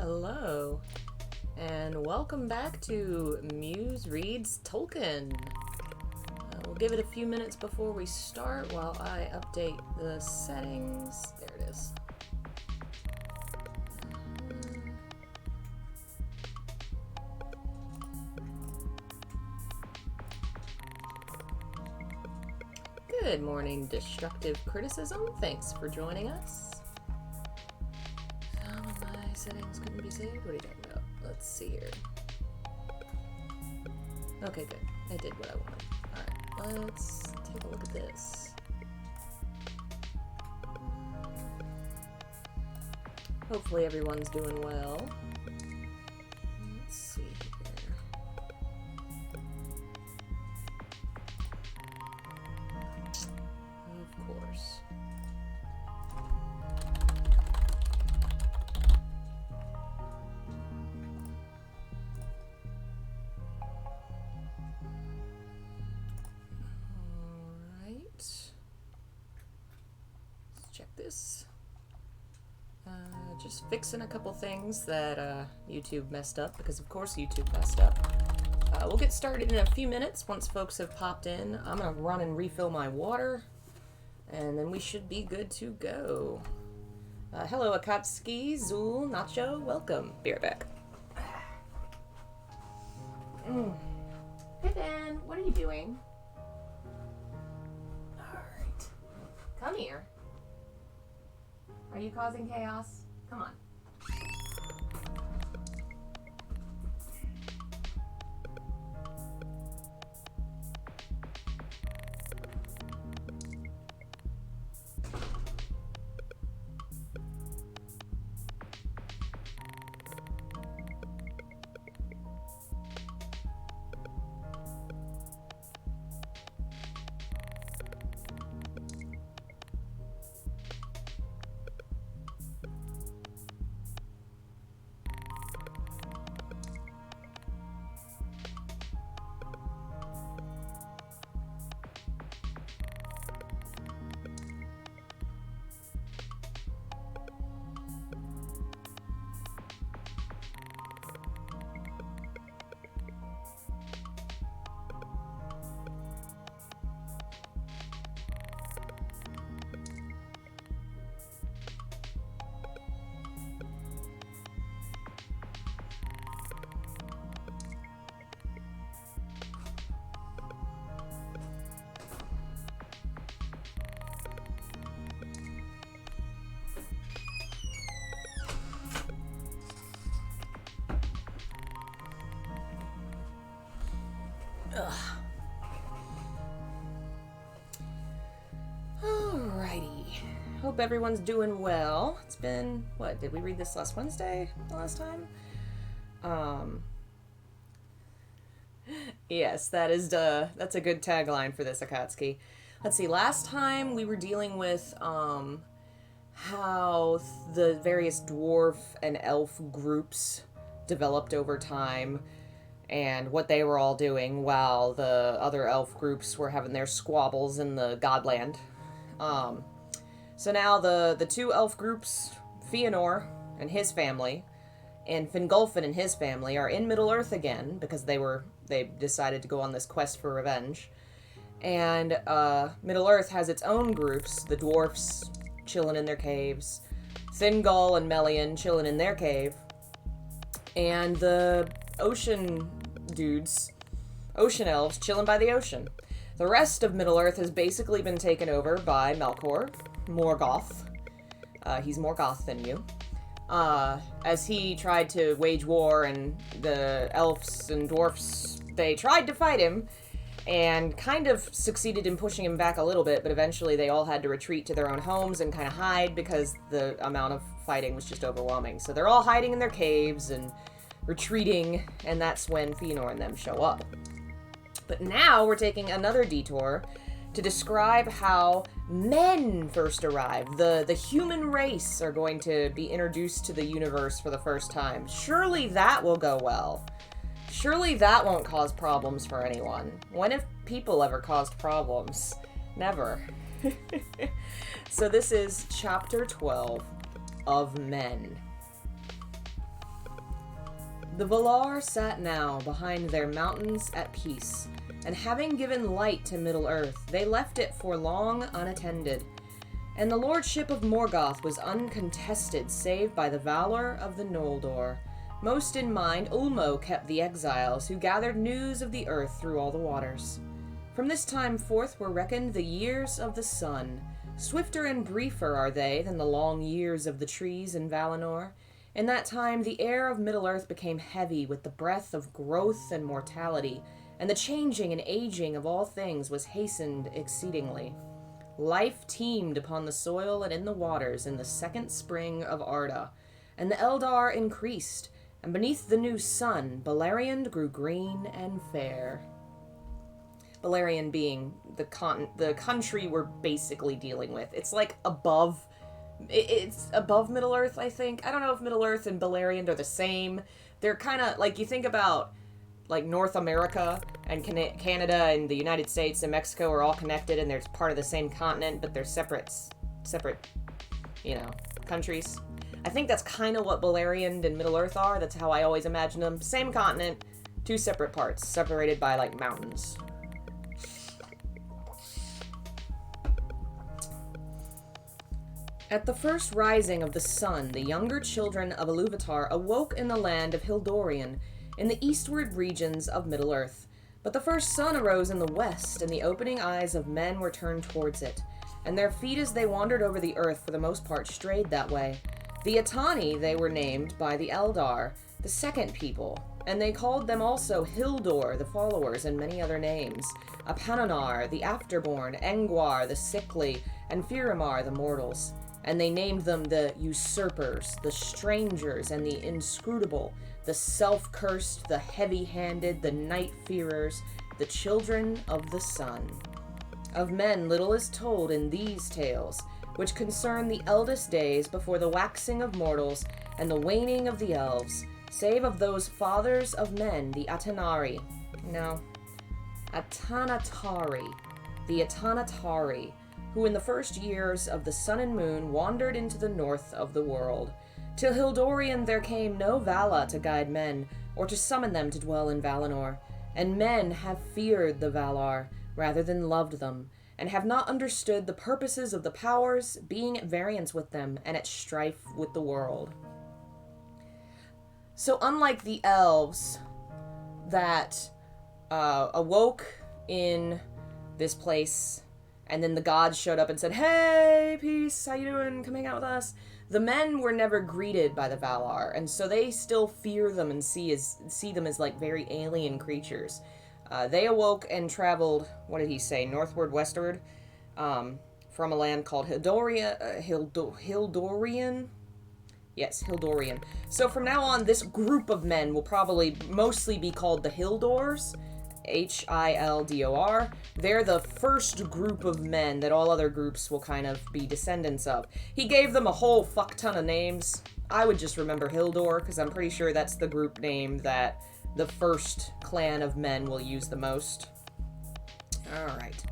Hello, and welcome back to Muse Reads Tolkien. We'll give it a few minutes before we start while I update the settings. There it is. Good morning, Destructive Criticism. Thanks for joining us. Some of my settings couldn't be saved. What are you talking about? Let's see here. Okay, good. I did what I wanted. Alright, let's take a look at this. Hopefully everyone's doing well. Let's see here. Of course. Alright. Let's check this. Just fixing a couple things that YouTube messed up, because of course YouTube messed up. We'll get started in a few minutes once folks have popped in. I'm gonna run and refill my water, and then we should be good to go. Hello, Akatsuki, Zul, Nacho, welcome. Be right back. Hey Ben, what are you doing? Alright. Come here. Are you causing chaos? Come on. Alrighty. Hope everyone's doing well. It's been, what, did we read this last Wednesday, the last time? Yes, that's a good tagline for this, Akatsuki. Let's see, last time we were dealing with, how the various dwarf and elf groups developed over time, and what they were all doing while the other elf groups were having their squabbles in the Godland. So now the two elf groups, Fëanor and his family, and Fingolfin and his family, are in Middle-earth again, because they decided to go on this quest for revenge. And Middle-earth has its own groups, the dwarfs chilling in their caves, Thingol and Melian chilling in their cave, and the ocean dudes, ocean elves, chilling by the ocean. The rest of Middle-earth has basically been taken over by Melkor, Morgoth. He's more goth than you. As he tried to wage war, and the elves and dwarfs, they tried to fight him, and kind of succeeded in pushing him back a little bit, but eventually they all had to retreat to their own homes and kind of hide, because the amount of fighting was just overwhelming. So they're all hiding in their caves and retreating, and that's when Fëanor and them show up. But now we're taking another detour to describe how men first arrived. The human race are going to be introduced to the universe for the first time. Surely that will go well. Surely that won't cause problems for anyone. When have people ever caused problems? Never. So this is Chapter 12 of Men. The Valar sat now behind their mountains at peace, and having given light to Middle-earth, they left it for long unattended. And the lordship of Morgoth was uncontested, save by the valor of the Noldor. Most in mind, Ulmo kept the exiles, who gathered news of the earth through all the waters. From this time forth were reckoned the years of the sun. Swifter and briefer are they than the long years of the trees in Valinor. In that time the air of Middle-earth became heavy with the breath of growth and mortality, and the changing and aging of all things was hastened exceedingly. Life teemed upon the soil and in the waters in the second spring of Arda, and the Eldar increased, and beneath the new sun Beleriand grew green and fair. Beleriand being the country we're basically dealing with. It's like above... It's above Middle-earth, I think. I don't know if Middle-earth and Beleriand are the same. They're kind of, like, you think about, like, North America and Canada and the United States and Mexico are all connected and they're part of the same continent, but they're separate, you know, countries. I think that's kind of what Beleriand and Middle-earth are. That's how I always imagine them. Same continent, two separate parts, separated by, like, mountains. At the first rising of the sun, the younger children of Ilúvatar awoke in the land of Hildorian, in the eastward regions of Middle-earth. But the first sun arose in the west, and the opening eyes of men were turned towards it, and their feet as they wandered over the earth for the most part strayed that way. The Atani they were named by the Eldar, the second people, and they called them also Hildor, the followers, and many other names, Apananar, the afterborn, Engwar, the sickly, and Firamar, the mortals. And they named them the usurpers, the strangers, and the inscrutable, the self-cursed, the heavy-handed, the night-fearers, the children of the sun. Of men little is told in these tales, which concern the eldest days before the waxing of mortals and the waning of the elves, save of those fathers of men, the Atanari. No, Atanatari. The Atanatari, who in the first years of the sun and moon wandered into the north of the world. Till Hildorian there came no Vala to guide men, or to summon them to dwell in Valinor. And men have feared the Valar, rather than loved them, and have not understood the purposes of the powers, being at variance with them, and at strife with the world. So unlike the elves that awoke in this place, and then the gods showed up and said, "Hey, peace, how you doing? Come hang out with us." The men were never greeted by the Valar, and so they still fear them and see them as like very alien creatures. They awoke and traveled, what did he say, northward, westward, from a land called Hildorian? Yes, Hildorian. So from now on, this group of men will probably mostly be called the Hildors, Hildor. They're the first group of men that all other groups will kind of be descendants of. He gave them a whole fuck ton of names. I would just remember Hildor, because I'm pretty sure that's the group name that the first clan of men will use the most. Alright.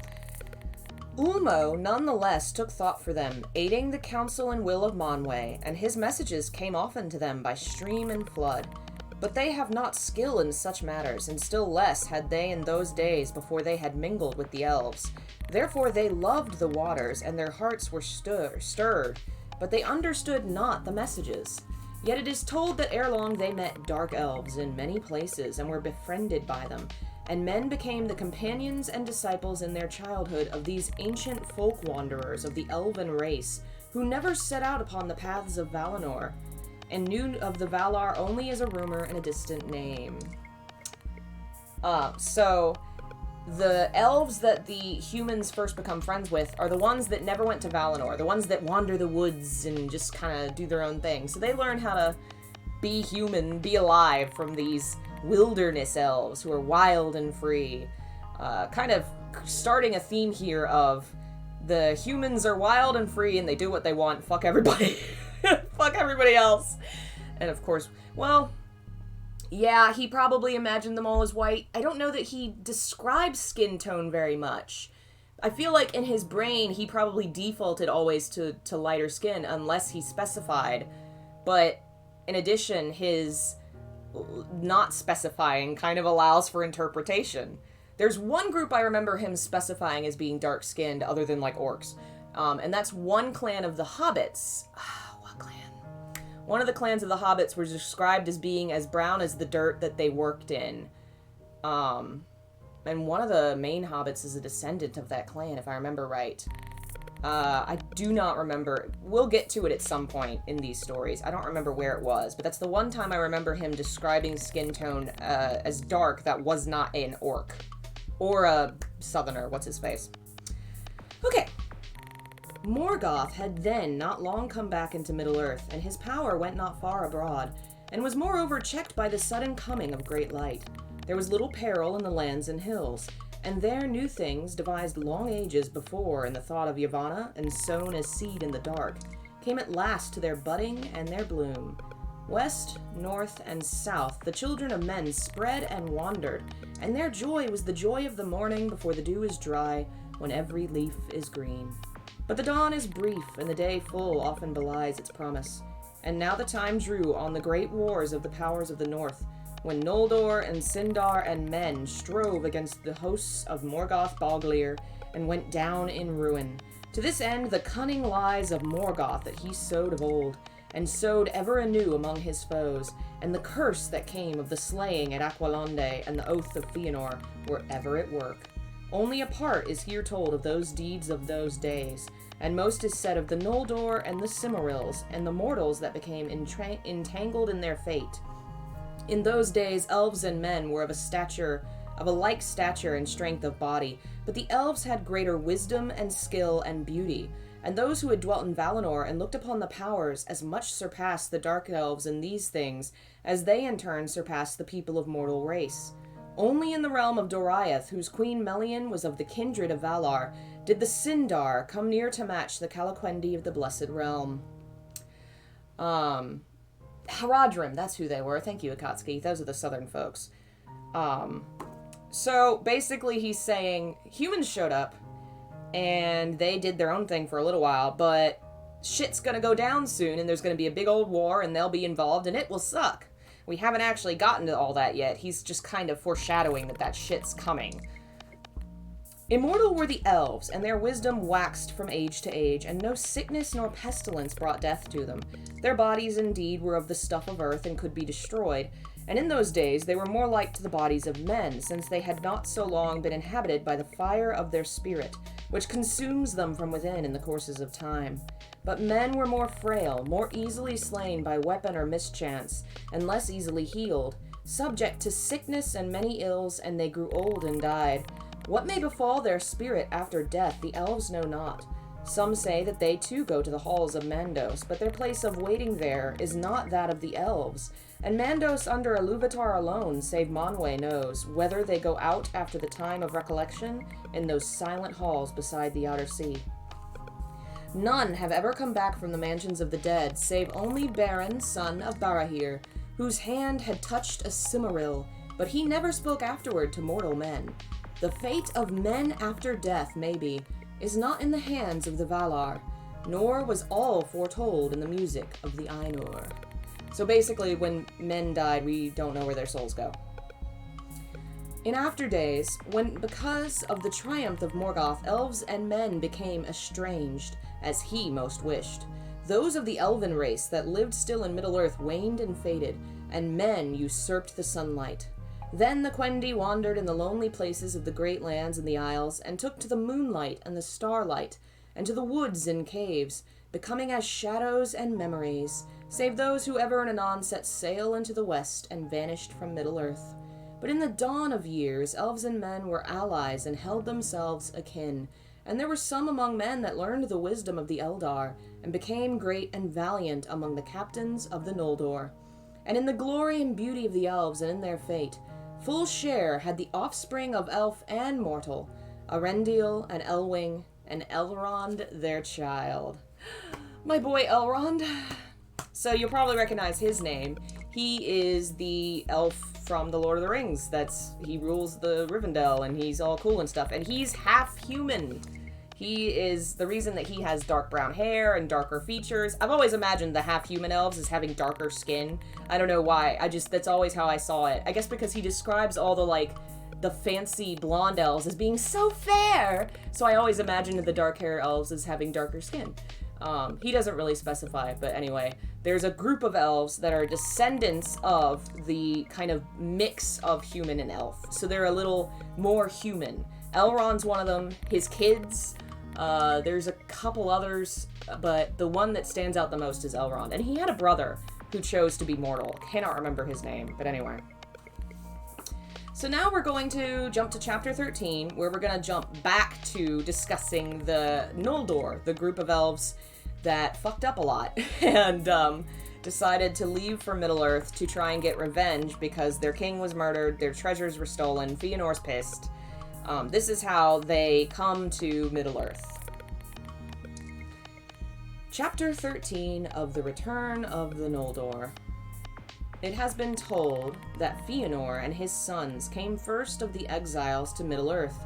Ulmo, nonetheless, took thought for them, aiding the counsel and will of Manwë, and his messages came often to them by stream and flood. But they have not skill in such matters, and still less had they in those days before they had mingled with the elves. Therefore they loved the waters, and their hearts were stirred, but they understood not the messages. Yet it is told that ere long they met dark elves in many places, and were befriended by them, and men became the companions and disciples in their childhood of these ancient folk wanderers of the elven race, who never set out upon the paths of Valinor, and knew of the Valar only as a rumor and a distant name. So the elves that the humans first become friends with are the ones that never went to Valinor, the ones that wander the woods and just kind of do their own thing. So they learn how to be human, be alive from these wilderness elves who are wild and free. Kind of starting a theme here of the humans are wild and free and they do what they want, fuck everybody. Fuck everybody else. And of course, well, yeah, he probably imagined them all as white. I don't know that he describes skin tone very much. I feel like in his brain, he probably defaulted always to lighter skin, unless he specified. But in addition, his not specifying kind of allows for interpretation. There's one group I remember him specifying as being dark-skinned, other than, like, orcs. And that's one clan of the Hobbits. What clan? One of the clans of the Hobbits was described as being as brown as the dirt that they worked in. And one of the main Hobbits is a descendant of that clan, if I remember right. I do not remember. We'll get to it at some point in these stories. I don't remember where it was, but that's the one time I remember him describing skin tone as dark that was not an orc. Or a southerner, what's his face. Okay. Morgoth had then not long come back into Middle-earth, and his power went not far abroad, and was moreover checked by the sudden coming of great light. There was little peril in the lands and hills, and there new things, devised long ages before in the thought of Yavanna, and sown as seed in the dark, came at last to their budding and their bloom. West, north, and south the children of men spread and wandered, and their joy was the joy of the morning before the dew is dry, when every leaf is green. But the dawn is brief, and the day full often belies its promise. And now the time drew on the great wars of the powers of the north, when Noldor and Sindar and men strove against the hosts of Morgoth Boglir, and went down in ruin. To this end the cunning lies of Morgoth that he sowed of old, and sowed ever anew among his foes, and the curse that came of the slaying at Aqualonde and the oath of Fëanor were ever at work. Only a part is here told of those deeds of those days, and most is said of the Noldor and the Silmarils, and the mortals that became entangled in their fate. In those days elves and men were of a like stature and strength of body, but the elves had greater wisdom and skill and beauty, and those who had dwelt in Valinor and looked upon the powers as much surpassed the dark elves in these things, as they in turn surpassed the people of mortal race. Only in the realm of Doriath, whose queen Melian was of the kindred of Valar, did the Sindar come near to match the Calaquendi of the Blessed Realm. Haradrim, that's who they were. Thank you, Akatsuki. Those are the southern folks. So basically he's saying humans showed up, and they did their own thing for a little while, but shit's gonna go down soon, and there's gonna be a big old war, and they'll be involved, and it will suck. We haven't actually gotten to all that yet. He's just kind of foreshadowing that shit's coming. Immortal were the elves, and their wisdom waxed from age to age, and no sickness nor pestilence brought death to them. Their bodies indeed were of the stuff of earth and could be destroyed, and in those days they were more like to the bodies of men, since they had not so long been inhabited by the fire of their spirit, which consumes them from within in the courses of time. But men were more frail, more easily slain by weapon or mischance, and less easily healed, subject to sickness and many ills, and they grew old and died. What may befall their spirit after death the elves know not. Some say that they too go to the halls of Mandos, but their place of waiting there is not that of the elves, and Mandos under Iluvatar alone, save Manwë knows, whether they go out after the time of recollection in those silent halls beside the outer sea. None have ever come back from the mansions of the dead, save only Beren, son of Barahir, whose hand had touched a Silmaril, but he never spoke afterward to mortal men. The fate of men after death, maybe, is not in the hands of the Valar, nor was all foretold in the music of the Ainur. So basically, when men died, we don't know where their souls go. In after days, when because of the triumph of Morgoth, elves and men became estranged, as he most wished, those of the elven race that lived still in Middle-earth waned and faded, and men usurped the sunlight. Then the Quendi wandered in the lonely places of the great lands and the isles, and took to the moonlight and the starlight, and to the woods and caves, becoming as shadows and memories, save those who ever and anon set sail into the west and vanished from Middle-earth. But in the dawn of years, elves and men were allies and held themselves akin, and there were some among men that learned the wisdom of the Eldar, and became great and valiant among the captains of the Noldor. And in the glory and beauty of the elves and in their fate, full share had the offspring of elf and mortal, Arendil and Elwing, and Elrond their child. My boy Elrond. So you'll probably recognize his name. He is the elf from the Lord of the Rings. He rules the Rivendell, and he's all cool and stuff. And he's half human. the reason that he has dark brown hair and darker features. I've always imagined the half-human elves as having darker skin. I don't know why. That's always how I saw it. I guess because he describes all the fancy blonde elves as being so fair. So I always imagined the dark hair elves as having darker skin. He doesn't really specify, but anyway, there's a group of elves that are descendants of the kind of mix of human and elf. So they're a little more human. Elrond's one of them. His kids, there's a couple others, but the one that stands out the most is Elrond. And he had a brother who chose to be mortal. Cannot remember his name, but anyway. So now we're going to jump to chapter 13, where we're going to jump back to discussing the Noldor, the group of elves that fucked up a lot and decided to leave for Middle-earth to try and get revenge because their king was murdered, their treasures were stolen, Fëanor's pissed. This is how they come to Middle-earth. Chapter 13 of The Return of the Noldor. It has been told that Fëanor and his sons came first of the exiles to Middle-earth,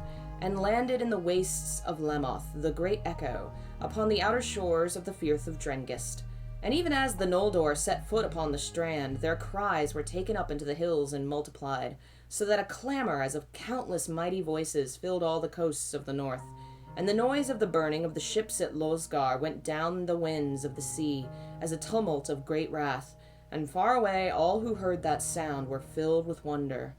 and landed in the wastes of Lemoth, the Great Echo, upon the outer shores of the Firth of Drengist. And even as the Noldor set foot upon the strand, their cries were taken up into the hills and multiplied, so that a clamor as of countless mighty voices filled all the coasts of the north. And the noise of the burning of the ships at Losgar went down the winds of the sea, as a tumult of great wrath, and far away all who heard that sound were filled with wonder.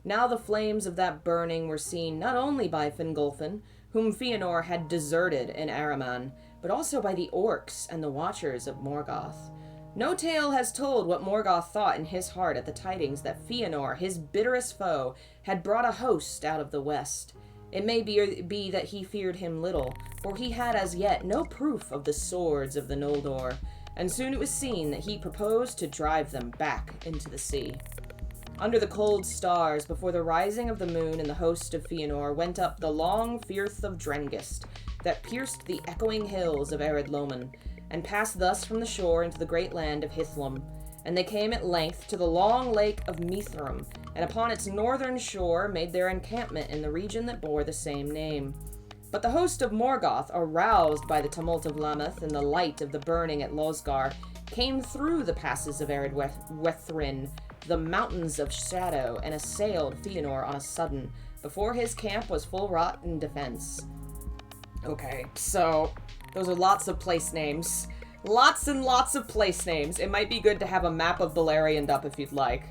Now the flames of that burning were seen not only by Fingolfin, whom Fëanor had deserted in Araman, but also by the orcs and the watchers of Morgoth. No tale has told what Morgoth thought in his heart at the tidings that Fëanor, his bitterest foe, had brought a host out of the west. It may be that he feared him little, for he had as yet no proof of the swords of the Noldor, and soon it was seen that he proposed to drive them back into the sea. Under the cold stars, before the rising of the moon, and the host of Fëanor went up the long Firth of Drengist, that pierced the echoing hills of Ered Loman, and passed thus from the shore into the great land of Hithlum. And they came at length to the long lake of Mithram, and upon its northern shore made their encampment in the region that bore the same name. But the host of Morgoth, aroused by the tumult of Lameth and the light of the burning at Losgar, came through the passes of Ered Wethrin, the mountains of shadow, and assailed Fëanor on a sudden, before his camp was full wrought in defense. Okay, so those are lots of place names. Lots and lots of place names. It might be good to have a map of Beleriand up if you'd like.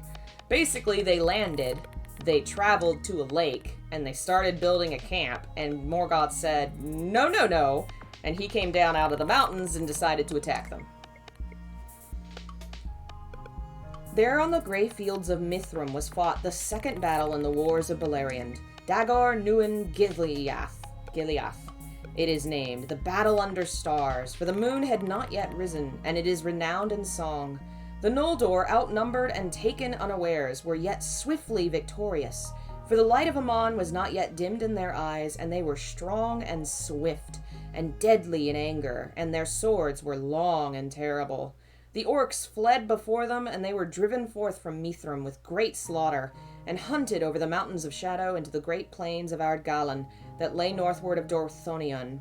Basically, they landed, they traveled to a lake, and they started building a camp, and Morgoth said, no, no, no, and he came down out of the mountains and decided to attack them. There on the grey fields of Mithram was fought the second battle in the wars of Beleriand, Dagor Nuin Gileath. It is named the Battle Under Stars, for the moon had not yet risen, and it is renowned in song. The Noldor, outnumbered and taken unawares, were yet swiftly victorious, for the light of Aman was not yet dimmed in their eyes, and they were strong and swift, and deadly in anger, and their swords were long and terrible. The orcs fled before them, and they were driven forth from Mithram with great slaughter, and hunted over the mountains of shadow into the great plains of Ardgalan, that lay northward of Dorthonion.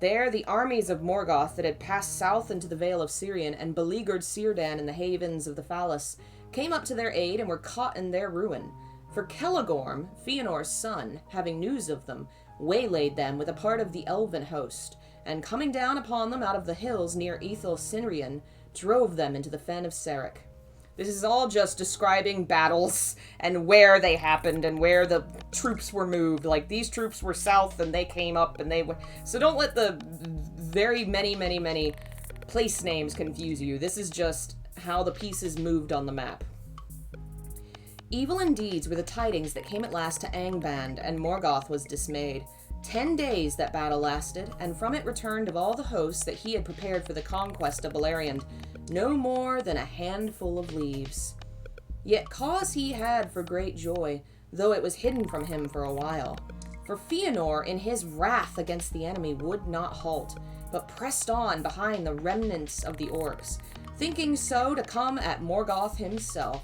There the armies of Morgoth that had passed south into the Vale of Sirion and beleaguered Círdan in the havens of the Phalis came up to their aid and were caught in their ruin. For Celegorm, Fëanor's son, having news of them, waylaid them with a part of the elven host, and coming down upon them out of the hills near Ethel Cinrion, drove them into the fen of Serech. This is all just describing battles and where they happened and where the troops were moved. Like, these troops were south and they came up and they went. So don't let the very many place names confuse you. This is just how the pieces moved on the map. Evil indeeds were the tidings that came at last to Angband, and Morgoth was dismayed. 10 days that battle lasted, and from it returned of all the hosts that he had prepared for the conquest of Beleriand, no more than a handful of leaves. Yet cause he had for great joy, though it was hidden from him for a while. For Fëanor, in his wrath against the enemy, would not halt, but pressed on behind the remnants of the orcs, thinking so to come at Morgoth himself.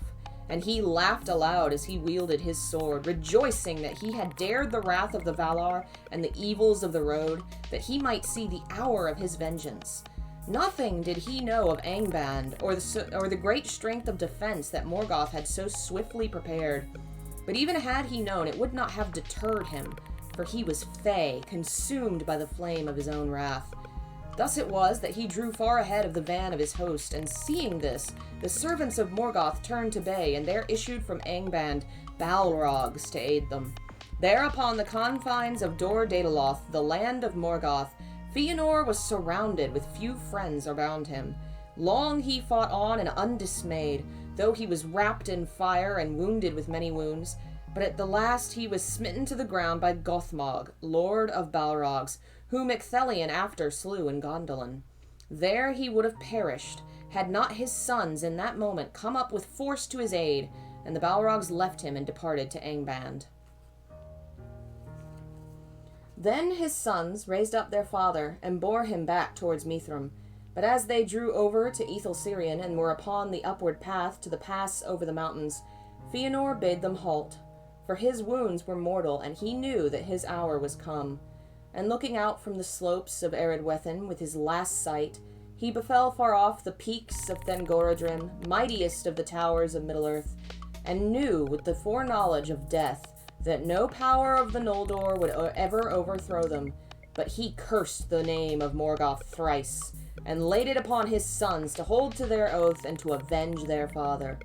and he laughed aloud as he wielded his sword, rejoicing that he had dared the wrath of the Valar and the evils of the road, that he might see the hour of his vengeance. Nothing did he know of Angband, or the great strength of defense that Morgoth had so swiftly prepared. But even had he known, it would not have deterred him, for he was fey, consumed by the flame of his own wrath. Thus it was that he drew far ahead of the van of his host, and seeing this, the servants of Morgoth turned to bay, and there issued from Angband Balrogs to aid them. There upon the confines of Dor Daedaloth, the land of Morgoth, Fëanor was surrounded with few friends around him. Long he fought on and undismayed, though he was wrapped in fire and wounded with many wounds. But at the last he was smitten to the ground by Gothmog, lord of Balrogs, whom Ecthelion after slew in Gondolin. There he would have perished, had not his sons in that moment come up with force to his aid, and the Balrogs left him and departed to Angband. Then his sons raised up their father, and bore him back towards Mithrim. But as they drew over to Ethel-Sirion, and were upon the upward path to the pass over the mountains, Fëanor bade them halt, for his wounds were mortal, and he knew that his hour was come. And looking out from the slopes of Eredwethin with his last sight, he beheld far off the peaks of Thangorodrim, mightiest of the towers of Middle-earth, and knew with the foreknowledge of death that no power of the Noldor would ever overthrow them. But he cursed the name of Morgoth thrice, and laid it upon his sons to hold to their oath and to avenge their father.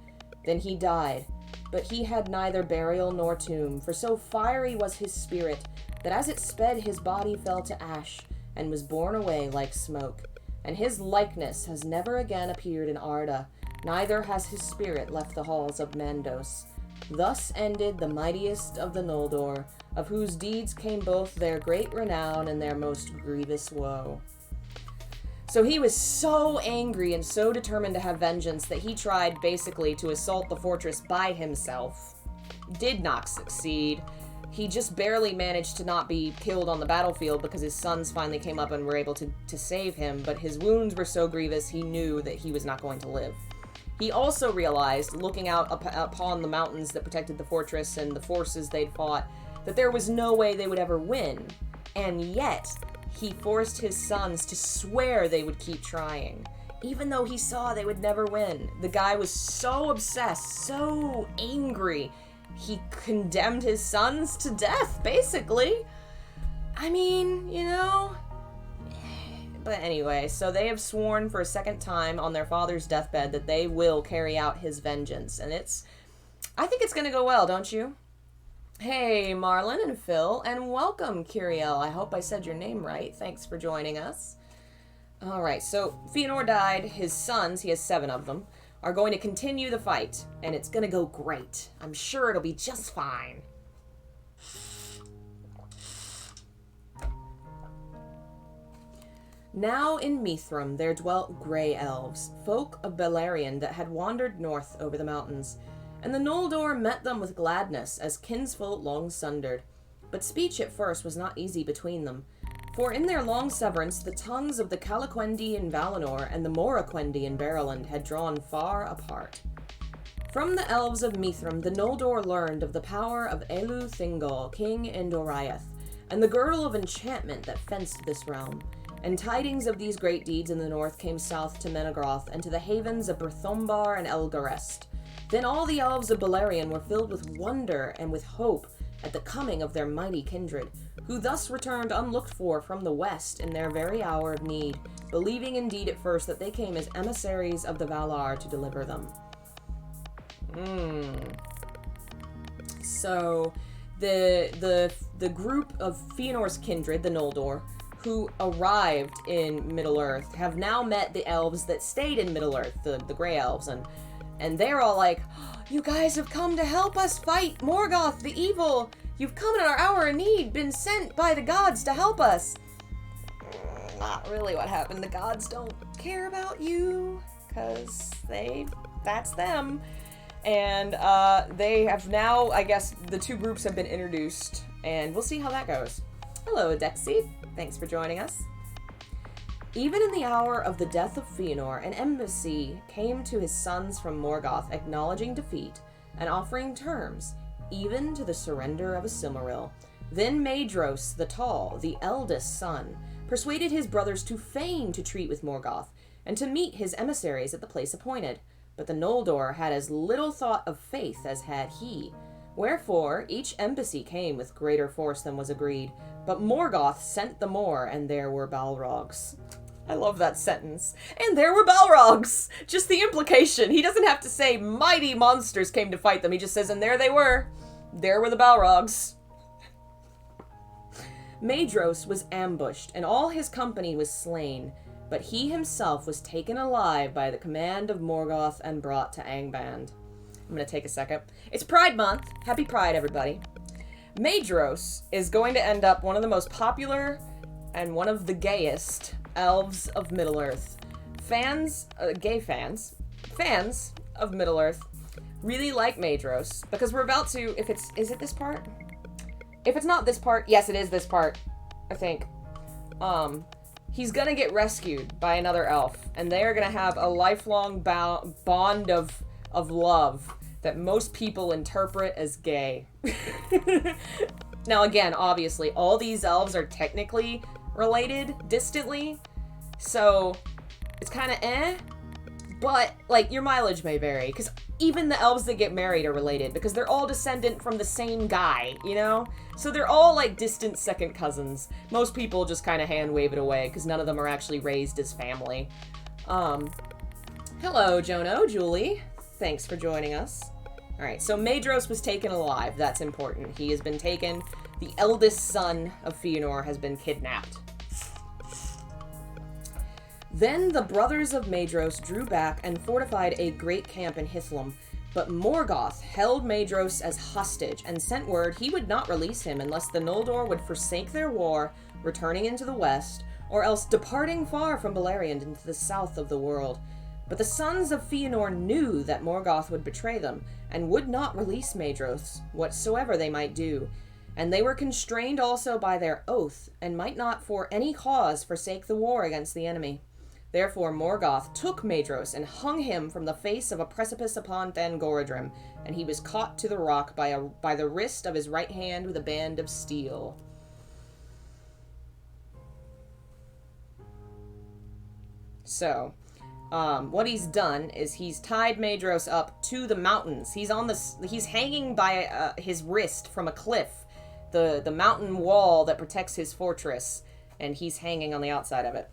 Then he died, but he had neither burial nor tomb, for so fiery was his spirit, that as it sped his body fell to ash, and was borne away like smoke. And his likeness has never again appeared in Arda, neither has his spirit left the halls of Mandos. Thus ended the mightiest of the Noldor, of whose deeds came both their great renown and their most grievous woe. So he was so angry and so determined to have vengeance that he tried basically to assault the fortress by himself. Did not succeed. He just barely managed to not be killed on the battlefield because his sons finally came up and were able to save him, but his wounds were so grievous he knew that he was not going to live. He also realized, looking out upon the mountains that protected the fortress and the forces they'd fought, that there was no way they would ever win. And yet, he forced his sons to swear they would keep trying, even though he saw they would never win. The guy was so obsessed, so angry, he condemned his sons to death, basically. I mean, you know. But anyway, so they have sworn for a second time on their father's deathbed that they will carry out his vengeance. And I think it's going to go well, don't you? Hey, Marlon and Phil, and welcome, Kiriel. I hope I said your name right. Thanks for joining us. Alright, so Fëanor died. His sons, he has 7 of them, are going to continue the fight, and it's going to go great. I'm sure it'll be just fine. Now in Mithrim there dwelt grey elves, folk of Beleriand that had wandered north over the mountains, and the Noldor met them with gladness, as kinsfolk long sundered. But speech at first was not easy between them, for in their long severance the tongues of the Calaquendi in Valinor and the Moraquendi in Bereland had drawn far apart. From the elves of Mithrim the Noldor learned of the power of Elu Thingol, king in Doriath, and the girdle of enchantment that fenced this realm. And tidings of these great deeds in the north came south to Menegroth and to the havens of Berthombar and Elgarest. Then all the elves of Beleriand were filled with wonder and with hope at the coming of their mighty kindred, who thus returned unlooked for from the west in their very hour of need, believing indeed at first that they came as emissaries of the Valar to deliver them. So, the group of Fëanor's kindred, the Noldor, who arrived in Middle-earth, have now met the elves that stayed in Middle-earth, the Grey Elves, and they're all like, "You guys have come to help us fight Morgoth, the evil! You've come in our hour of need, been sent by the gods to help us!" Not really what happened. The gods don't care about you, because that's them. And they have now, I guess, the 2 groups have been introduced, and we'll see how that goes. Hello, Dexy. Thanks for joining us. Even in the hour of the death of Fëanor, an embassy came to his sons from Morgoth, acknowledging defeat, and offering terms, even to the surrender of a Silmaril. Then Maedhros the Tall, the eldest son, persuaded his brothers to feign to treat with Morgoth, and to meet his emissaries at the place appointed. But the Noldor had as little thought of faith as had he. Wherefore each embassy came with greater force than was agreed. But Morgoth sent the more, and there were Balrogs. I love that sentence. And there were Balrogs! Just the implication. He doesn't have to say mighty monsters came to fight them. He just says, and there they were. There were the Balrogs. Maedhros was ambushed, and all his company was slain. But he himself was taken alive by the command of Morgoth and brought to Angband. I'm going to take a second. It's Pride Month. Happy Pride, everybody. Maedhros is going to end up one of the most popular and one of the gayest elves of Middle-earth. Gay fans of Middle-earth really like Maedhros because we're about to, is it this part? If it's not this part, yes, it is this part, I think. He's gonna get rescued by another elf, and they are gonna have a lifelong bond of love that most people interpret as gay. Now again, obviously, all these elves are technically related distantly, so it's kind of but, like, your mileage may vary, because even the elves that get married are related, because they're all descendant from the same guy, you know? So they're all, like, distant second cousins. Most people just kind of hand-wave it away, because none of them are actually raised as family. Hello, Jono, Julie. Thanks for joining us. Alright, so Maedhros was taken alive. That's important. He has been taken. The eldest son of Fëanor has been kidnapped. Then the brothers of Maedhros drew back and fortified a great camp in Hithlum, but Morgoth held Maedhros as hostage and sent word he would not release him unless the Noldor would forsake their war, returning into the west, or else departing far from Beleriand into the south of the world. But the sons of Fëanor knew that Morgoth would betray them, and would not release Maedhros, whatsoever they might do. And they were constrained also by their oath, and might not for any cause forsake the war against the enemy. Therefore Morgoth took Maedhros and hung him from the face of a precipice upon Thangorodrim, and he was caught to the rock by the wrist of his right hand with a band of steel. So, what he's done is he's tied Maedhros up to the mountains. He's hanging by his wrist from a cliff, the mountain wall that protects his fortress, and he's hanging on the outside of it.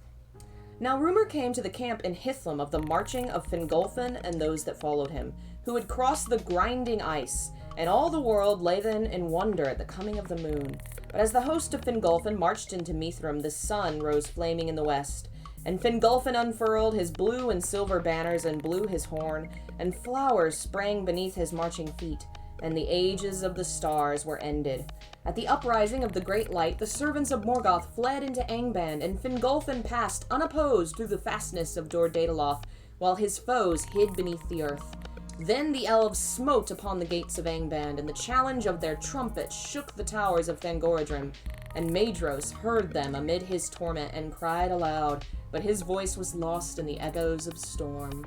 Now rumor came to the camp in Hithlum of the marching of Fingolfin and those that followed him, who had crossed the grinding ice, and all the world lay then in wonder at the coming of the moon. But as the host of Fingolfin marched into Mithrim, the sun rose flaming in the west, and Fingolfin unfurled his blue and silver banners and blew his horn, and flowers sprang beneath his marching feet, and the ages of the stars were ended. At the uprising of the great light, the servants of Morgoth fled into Angband, and Fingolfin passed unopposed through the fastness of Dor Daedaloth, while his foes hid beneath the earth. Then the elves smote upon the gates of Angband, and the challenge of their trumpets shook the towers of Thangorodrim, and Maedhros heard them amid his torment, and cried aloud, but his voice was lost in the echoes of storm.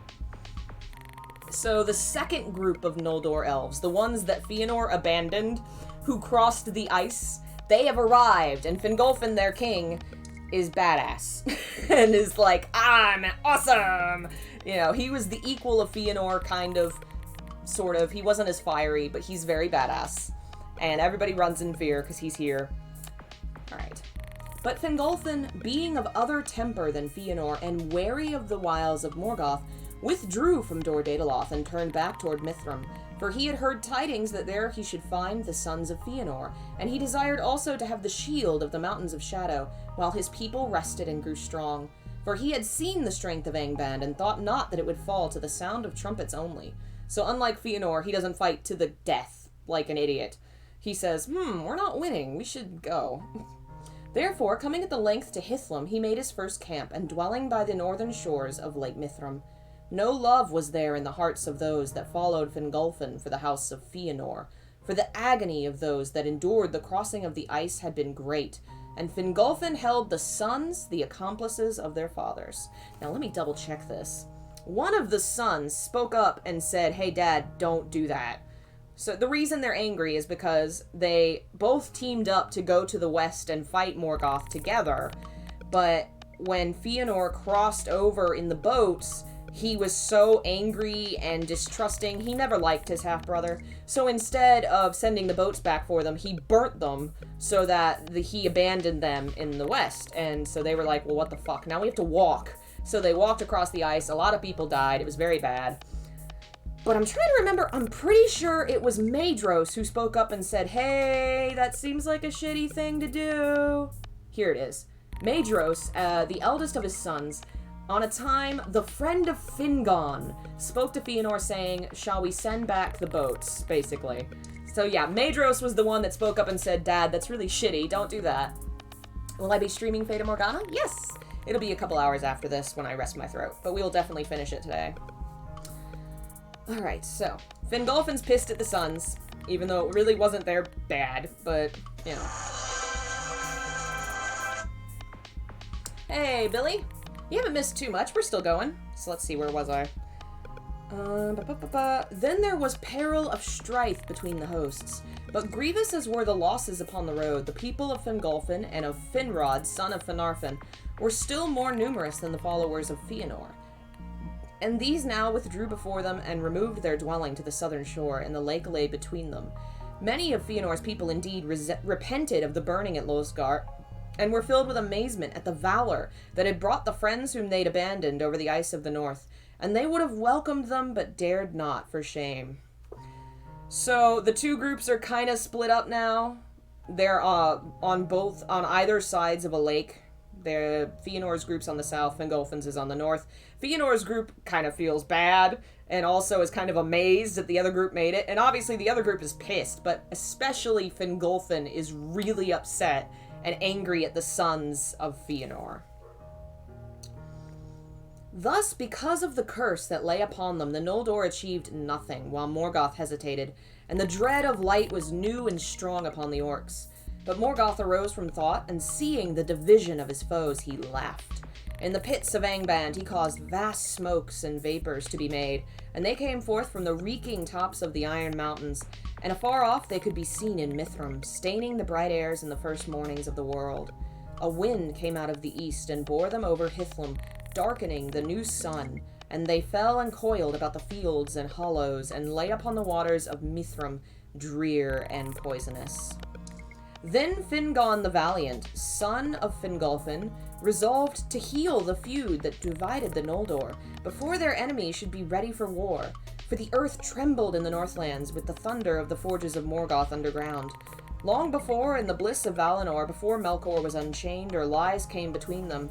So the second group of Noldor elves, the ones that Fëanor abandoned, who crossed the ice, they have arrived, and Fingolfin, their king, is badass. And is like, I'm awesome! You know, he was the equal of Fëanor, kind of, sort of. He wasn't as fiery, but he's very badass. And everybody runs in fear, because he's here. Alright. But Fingolfin, being of other temper than Fëanor, and wary of the wiles of Morgoth, withdrew from Dor Daedaloth and turned back toward Mithrim, for he had heard tidings that there he should find the sons of Fëanor, and he desired also to have the shield of the Mountains of Shadow, while his people rested and grew strong. For he had seen the strength of Angband, and thought not that it would fall to the sound of trumpets only. So unlike Fëanor, he doesn't fight to the death, like an idiot. He says, we're not winning, we should go. Therefore, coming at the length to Hithlum, he made his first camp, and dwelling by the northern shores of Lake Mithrim. No love was there in the hearts of those that followed Fingolfin for the house of Fëanor, for the agony of those that endured the crossing of the ice had been great, and Fingolfin held the sons the accomplices of their fathers. Now let me double check this. One of the sons spoke up and said, hey Dad, don't do that. So the reason they're angry is because they both teamed up to go to the west and fight Morgoth together. But when Fëanor crossed over in the boats, he was so angry and distrusting. He never liked his half-brother. So instead of sending the boats back for them, he burnt them so that he abandoned them in the west. And so they were like, well, what the fuck? Now we have to walk. So they walked across the ice. A lot of people died. It was very bad. But I'm trying to remember, I'm pretty sure it was Maedhros who spoke up and said, hey, that seems like a shitty thing to do. Here it is. Maedhros, the eldest of his sons, on a time, the friend of Fingon, spoke to Fëanor saying, shall we send back the boats, basically. So yeah, Maedhros was the one that spoke up and said, Dad, that's really shitty, don't do that. Will I be streaming Fata Morgana? Yes! It'll be a couple hours after this when I rest my throat, but we'll definitely finish it today. Alright, so, Fingolfin's pissed at the Suns, even though it really wasn't their bad, but, you know. Hey, Billy. You haven't missed too much, we're still going. So let's see, where was I? Then there was peril of strife between the hosts. But grievous as were the losses upon the road, the people of Fingolfin and of Finrod, son of Finarfin, were still more numerous than the followers of Fëanor. And these now withdrew before them and removed their dwelling to the southern shore, and the lake lay between them. Many of Fëanor's people indeed repented of the burning at Losgard, and were filled with amazement at the valor that had brought the friends whom they'd abandoned over the ice of the north, and they would have welcomed them, but dared not for shame. So the two groups are kind of split up now. They're on either sides of a lake. Fëanor's group's on the south, Fingolfin's is on the north. Fëanor's group kind of feels bad, and also is kind of amazed that the other group made it, and obviously the other group is pissed, but especially Fingolfin is really upset and angry at the sons of Fëanor. Thus, because of the curse that lay upon them, the Noldor achieved nothing, while Morgoth hesitated, and the dread of light was new and strong upon the orcs. But Morgoth arose from thought, and seeing the division of his foes, he laughed. In the pits of Angband, he caused vast smokes and vapors to be made, and they came forth from the reeking tops of the Iron Mountains, and afar off they could be seen in Mithram, staining the bright airs in the first mornings of the world. A wind came out of the east, and bore them over Hithlum, darkening the new sun, and they fell and coiled about the fields and hollows, and lay upon the waters of Mithram, drear and poisonous. Then Fingon the Valiant, son of Fingolfin, resolved to heal the feud that divided the Noldor, before their enemies should be ready for war, for the earth trembled in the Northlands with the thunder of the forges of Morgoth underground. Long before, in the bliss of Valinor, before Melkor was unchained or lies came between them,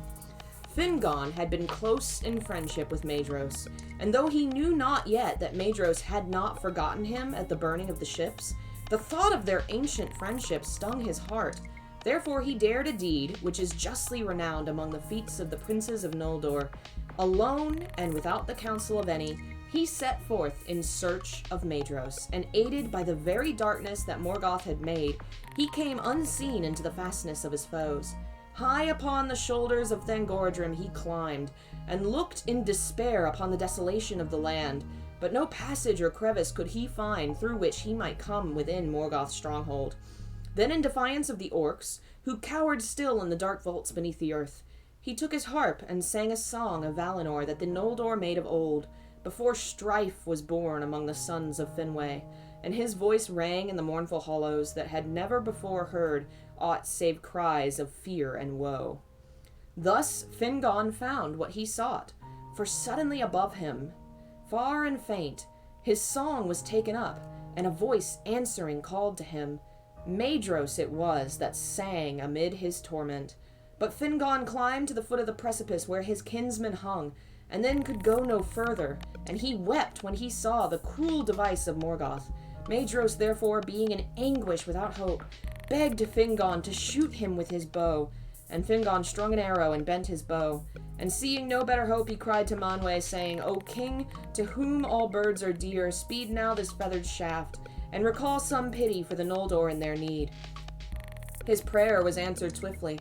Fingon had been close in friendship with Maedhros, and though he knew not yet that Maedhros had not forgotten him at the burning of the ships, the thought of their ancient friendship stung his heart. Therefore he dared a deed which is justly renowned among the feats of the princes of Noldor. Alone, and without the counsel of any, he set forth in search of Maedhros, and aided by the very darkness that Morgoth had made, he came unseen into the fastness of his foes. High upon the shoulders of Thangorodrim he climbed, and looked in despair upon the desolation of the land, but no passage or crevice could he find through which he might come within Morgoth's stronghold. Then, in defiance of the orcs, who cowered still in the dark vaults beneath the earth, he took his harp and sang a song of Valinor that the Noldor made of old, before strife was born among the sons of Finwë, and his voice rang in the mournful hollows that had never before heard aught save cries of fear and woe. Thus Fingon found what he sought, for suddenly above him, far and faint, his song was taken up, and a voice answering called to him. Maedhros it was that sang amid his torment. But Fingon climbed to the foot of the precipice where his kinsman hung, and then could go no further, and he wept when he saw the cruel device of Morgoth. Maedhros, therefore, being in anguish without hope, begged Fingon to shoot him with his bow, and Fingon strung an arrow and bent his bow. And seeing no better hope, he cried to Manwë, saying, O king, to whom all birds are dear, speed now this feathered shaft, and recall some pity for the Noldor in their need. His prayer was answered swiftly,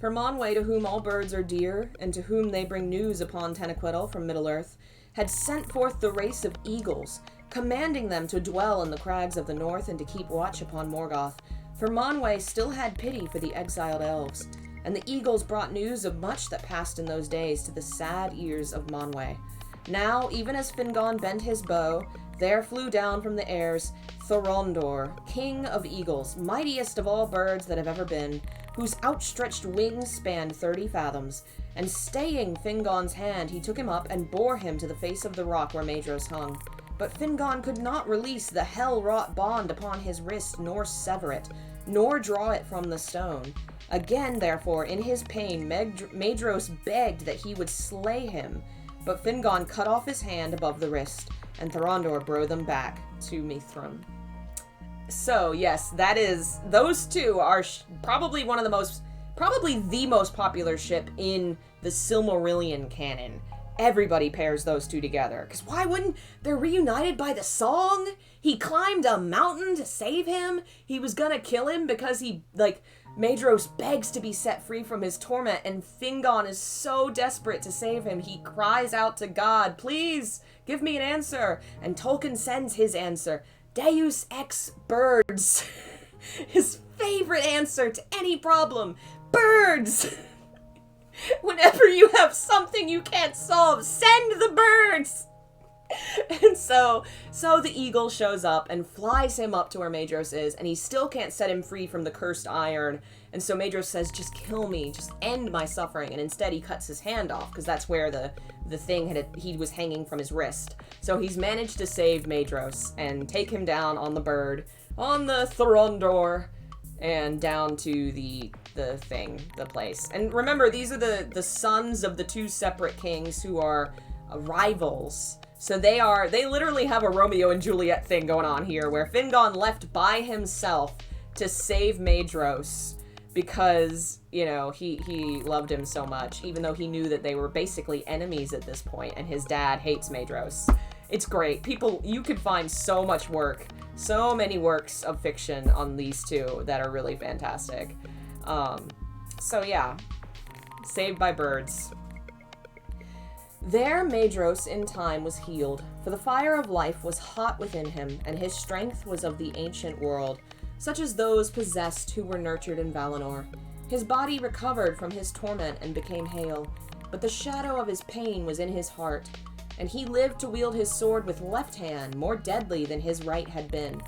For Manwë, to whom all birds are dear, and to whom they bring news upon Tanaquil from Middle-earth, had sent forth the race of eagles, commanding them to dwell in the crags of the north and to keep watch upon Morgoth. For Manwë still had pity for the exiled elves, and the eagles brought news of much that passed in those days to the sad ears of Manwë. Now, even as Fingon bent his bow, there flew down from the airs Thorondor, king of eagles, mightiest of all birds that have ever been, whose outstretched wings spanned 30 fathoms, and staying Fingon's hand, he took him up and bore him to the face of the rock where Maedhros hung. But Fingon could not release the hell-wrought bond upon his wrist, nor sever it, nor draw it from the stone. Again, therefore, in his pain, Maedhros begged that he would slay him, but Fingon cut off his hand above the wrist, and Thorondor bore them back to Mithrin. So, yes, that is, those two are probably the most popular ship in the Silmarillion canon. Everybody pairs those two together, because why wouldn't, they're reunited by the song? He climbed a mountain to save him, he was gonna kill him because Maedhros begs to be set free from his torment, and Fingon is so desperate to save him, he cries out to God, please, give me an answer, and Tolkien sends his answer, Deus ex birds. His favorite answer to any problem, birds! Whenever you have something you can't solve, send the birds! And so the eagle shows up and flies him up to where Maedhros is, and he still can't set him free from the cursed iron. And so Maedhros says, just kill me, just end my suffering. And instead he cuts his hand off, because that's where the thing he was hanging from his wrist. So he's managed to save Maedhros and take him down on the bird, on the Thorondor, and down to the place. And remember, these are the sons of the two separate kings who are rivals. So they literally have a Romeo and Juliet thing going on here, where Fingon left by himself to save Maedhros because, he loved him so much, even though he knew that they were basically enemies at this point, and his dad hates Maedhros. It's great. You could find so much work, so many works of fiction on these two that are really fantastic. So yeah, saved by birds. There Maedhros in time was healed, for the fire of life was hot within him, and his strength was of the ancient world, such as those possessed who were nurtured in Valinor. His body recovered from his torment and became hale, but the shadow of his pain was in his heart, and he lived to wield his sword with left hand, more deadly than his right had been.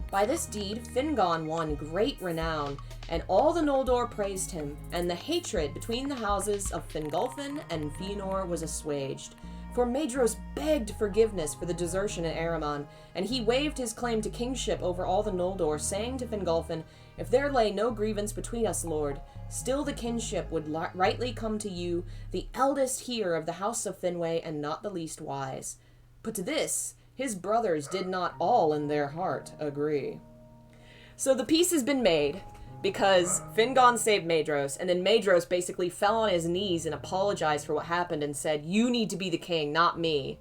By this deed, Fingon won great renown, and all the Noldor praised him, and the hatred between the houses of Fingolfin and Fëanor was assuaged. For Maedhros begged forgiveness for the desertion at Ereman, and he waived his claim to kingship over all the Noldor, saying to Fingolfin, if there lay no grievance between us, lord, still the kinship would rightly come to you, the eldest here of the house of Finwë, and not the least wise. But to this, his brothers did not all in their heart agree. So the peace has been made, because Fingon saved Maedhros, and then Maedhros basically fell on his knees and apologized for what happened and said, you need to be the king, not me.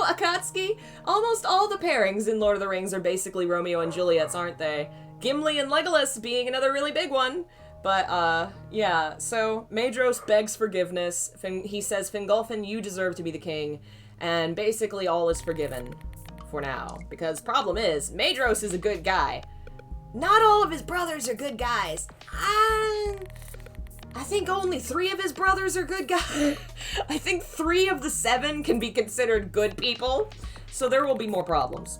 Akatsuki, almost all the pairings in Lord of the Rings are basically Romeo and Juliet's, aren't they? Gimli and Legolas being another really big one. But, yeah, so Maedhros begs forgiveness. He says, Fingolfin, you deserve to be the king, and basically all is forgiven. For now, because problem is, Maedhros is a good guy. Not all of his brothers are good guys. I think only 3 of his brothers are good guys. I think 3 of the 7 can be considered good people, so there will be more problems.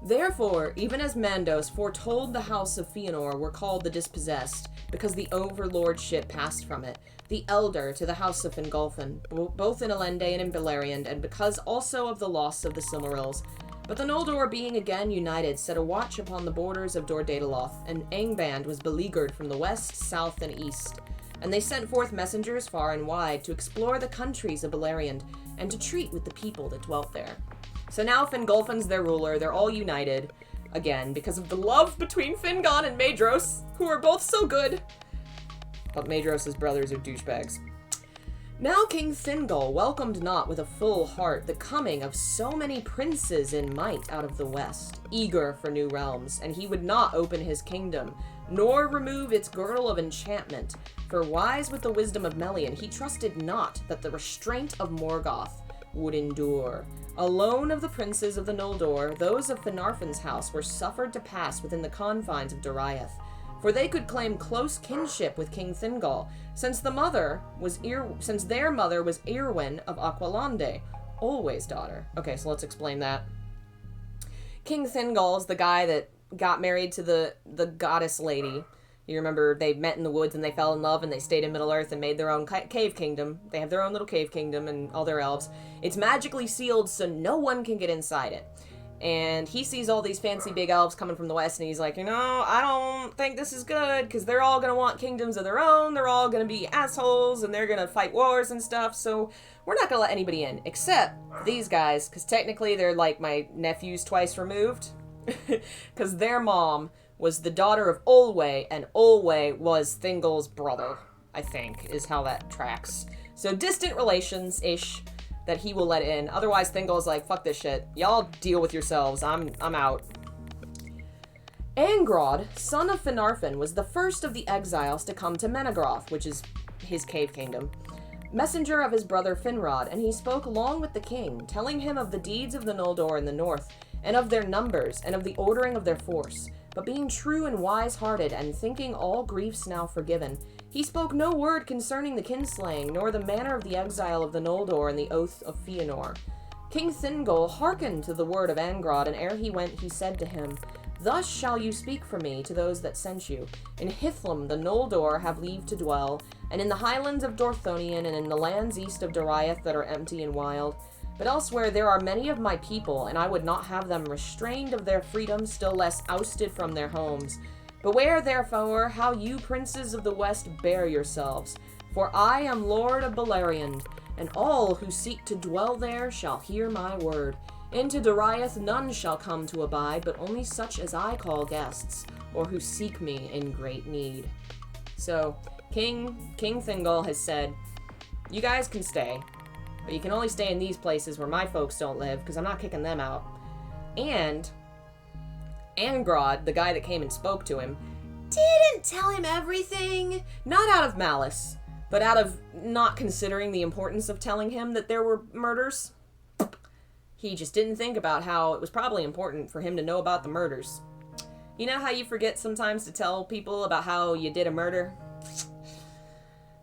Therefore, even as Mandos foretold the house of Fëanor were called the Dispossessed, because the overlordship passed from it, the elder to the house of Fingolfin, both in Elendë and in Beleriand, and because also of the loss of the Silmarils. But the Noldor, being again united, set a watch upon the borders of Dor-Daedaloth, and Angband was beleaguered from the west, south, and east. And they sent forth messengers far and wide to explore the countries of Beleriand, and to treat with the people that dwelt there. So now Fingolfin's their ruler, they're all united, again, because of the love between Fingon and Maedhros, who are both so good. But Maedhros' brothers are douchebags. Now King Thingol welcomed not with a full heart the coming of so many princes in might out of the west, eager for new realms, and he would not open his kingdom, nor remove its girdle of enchantment, for wise with the wisdom of Melian, he trusted not that the restraint of Morgoth would endure. Alone of the princes of the Noldor, those of Finarfin's house were suffered to pass within the confines of Doriath, for they could claim close kinship with King Thingol, since their mother was Irwin of Aqualande, Olway's daughter. Okay, so let's explain that. King Thingol is the guy that got married to the goddess lady. You remember they met in the woods and they fell in love and they stayed in Middle-earth and made their own cave kingdom. They have their own little cave kingdom and all their elves. It's magically sealed so no one can get inside it. And he sees all these fancy big elves coming from the west, and he's like, I don't think this is good, because they're all going to want kingdoms of their own, they're all going to be assholes, and they're going to fight wars and stuff, so we're not going to let anybody in, except these guys, because technically they're like my nephews twice removed, because their mom was the daughter of Olway, and Olway was Thingol's brother, I think, is how that tracks. So distant relations-ish, that he will let in. Otherwise, Thingol's like, fuck this shit. Y'all deal with yourselves. I'm out. Angrod, son of Finarfin, was the first of the exiles to come to Menegroth, which is his cave kingdom, messenger of his brother Finrod, and he spoke long with the king, telling him of the deeds of the Noldor in the north, and of their numbers, and of the ordering of their force. But being true and wise-hearted, and thinking all griefs now forgiven, he spoke no word concerning the kinslaying, nor the manner of the exile of the Noldor and the oath of Fëanor. King Thingol hearkened to the word of Angrod, and ere he went, he said to him, Thus shall you speak for me to those that sent you. In Hithlum the Noldor have leave to dwell, and in the highlands of Dorthonion, and in the lands east of Doriath that are empty and wild. But elsewhere there are many of my people, and I would not have them restrained of their freedom, still less ousted from their homes. Beware, therefore, how you princes of the west bear yourselves, for I am lord of Beleriand, and all who seek to dwell there shall hear my word. Into Doriath none shall come to abide, but only such as I call guests, or who seek me in great need. So, King Thingol has said, you guys can stay, but you can only stay in these places where my folks don't live, because I'm not kicking them out. And Angrod, the guy that came and spoke to him, didn't tell him everything. Not out of malice, but out of not considering the importance of telling him that there were murders. He just didn't think about how it was probably important for him to know about the murders. You know how you forget sometimes to tell people about how you did a murder?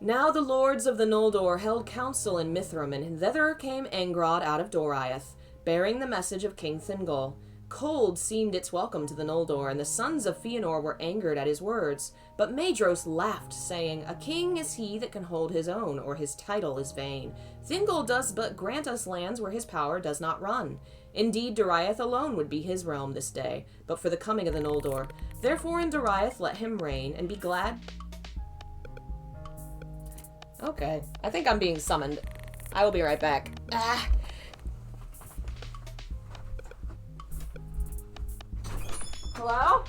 Now the lords of the Noldor held council in Mithram, and thither came Angrod out of Doriath, bearing the message of King Thingol. Cold seemed its welcome to the Noldor, and the sons of Fëanor were angered at his words. But Maedhros laughed, saying, A king is he that can hold his own, or his title is vain. Thingol does but grant us lands where his power does not run. Indeed, Doriath alone would be his realm this day, but for the coming of the Noldor. Therefore in Doriath let him reign, and be glad. Okay, I think I'm being summoned. I will be right back. Hello?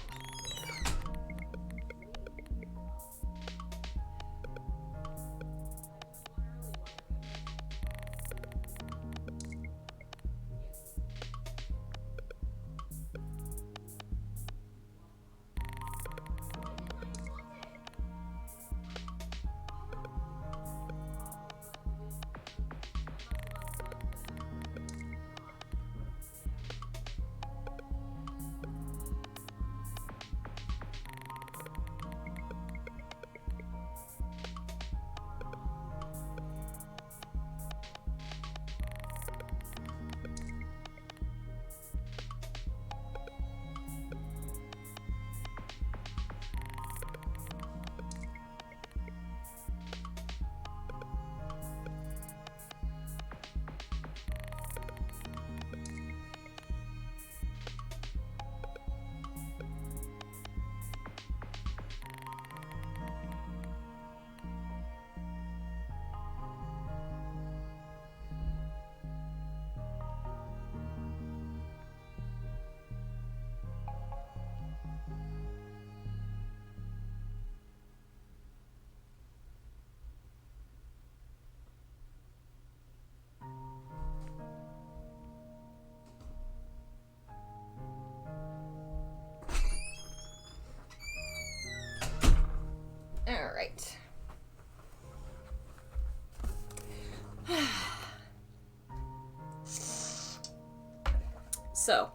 So,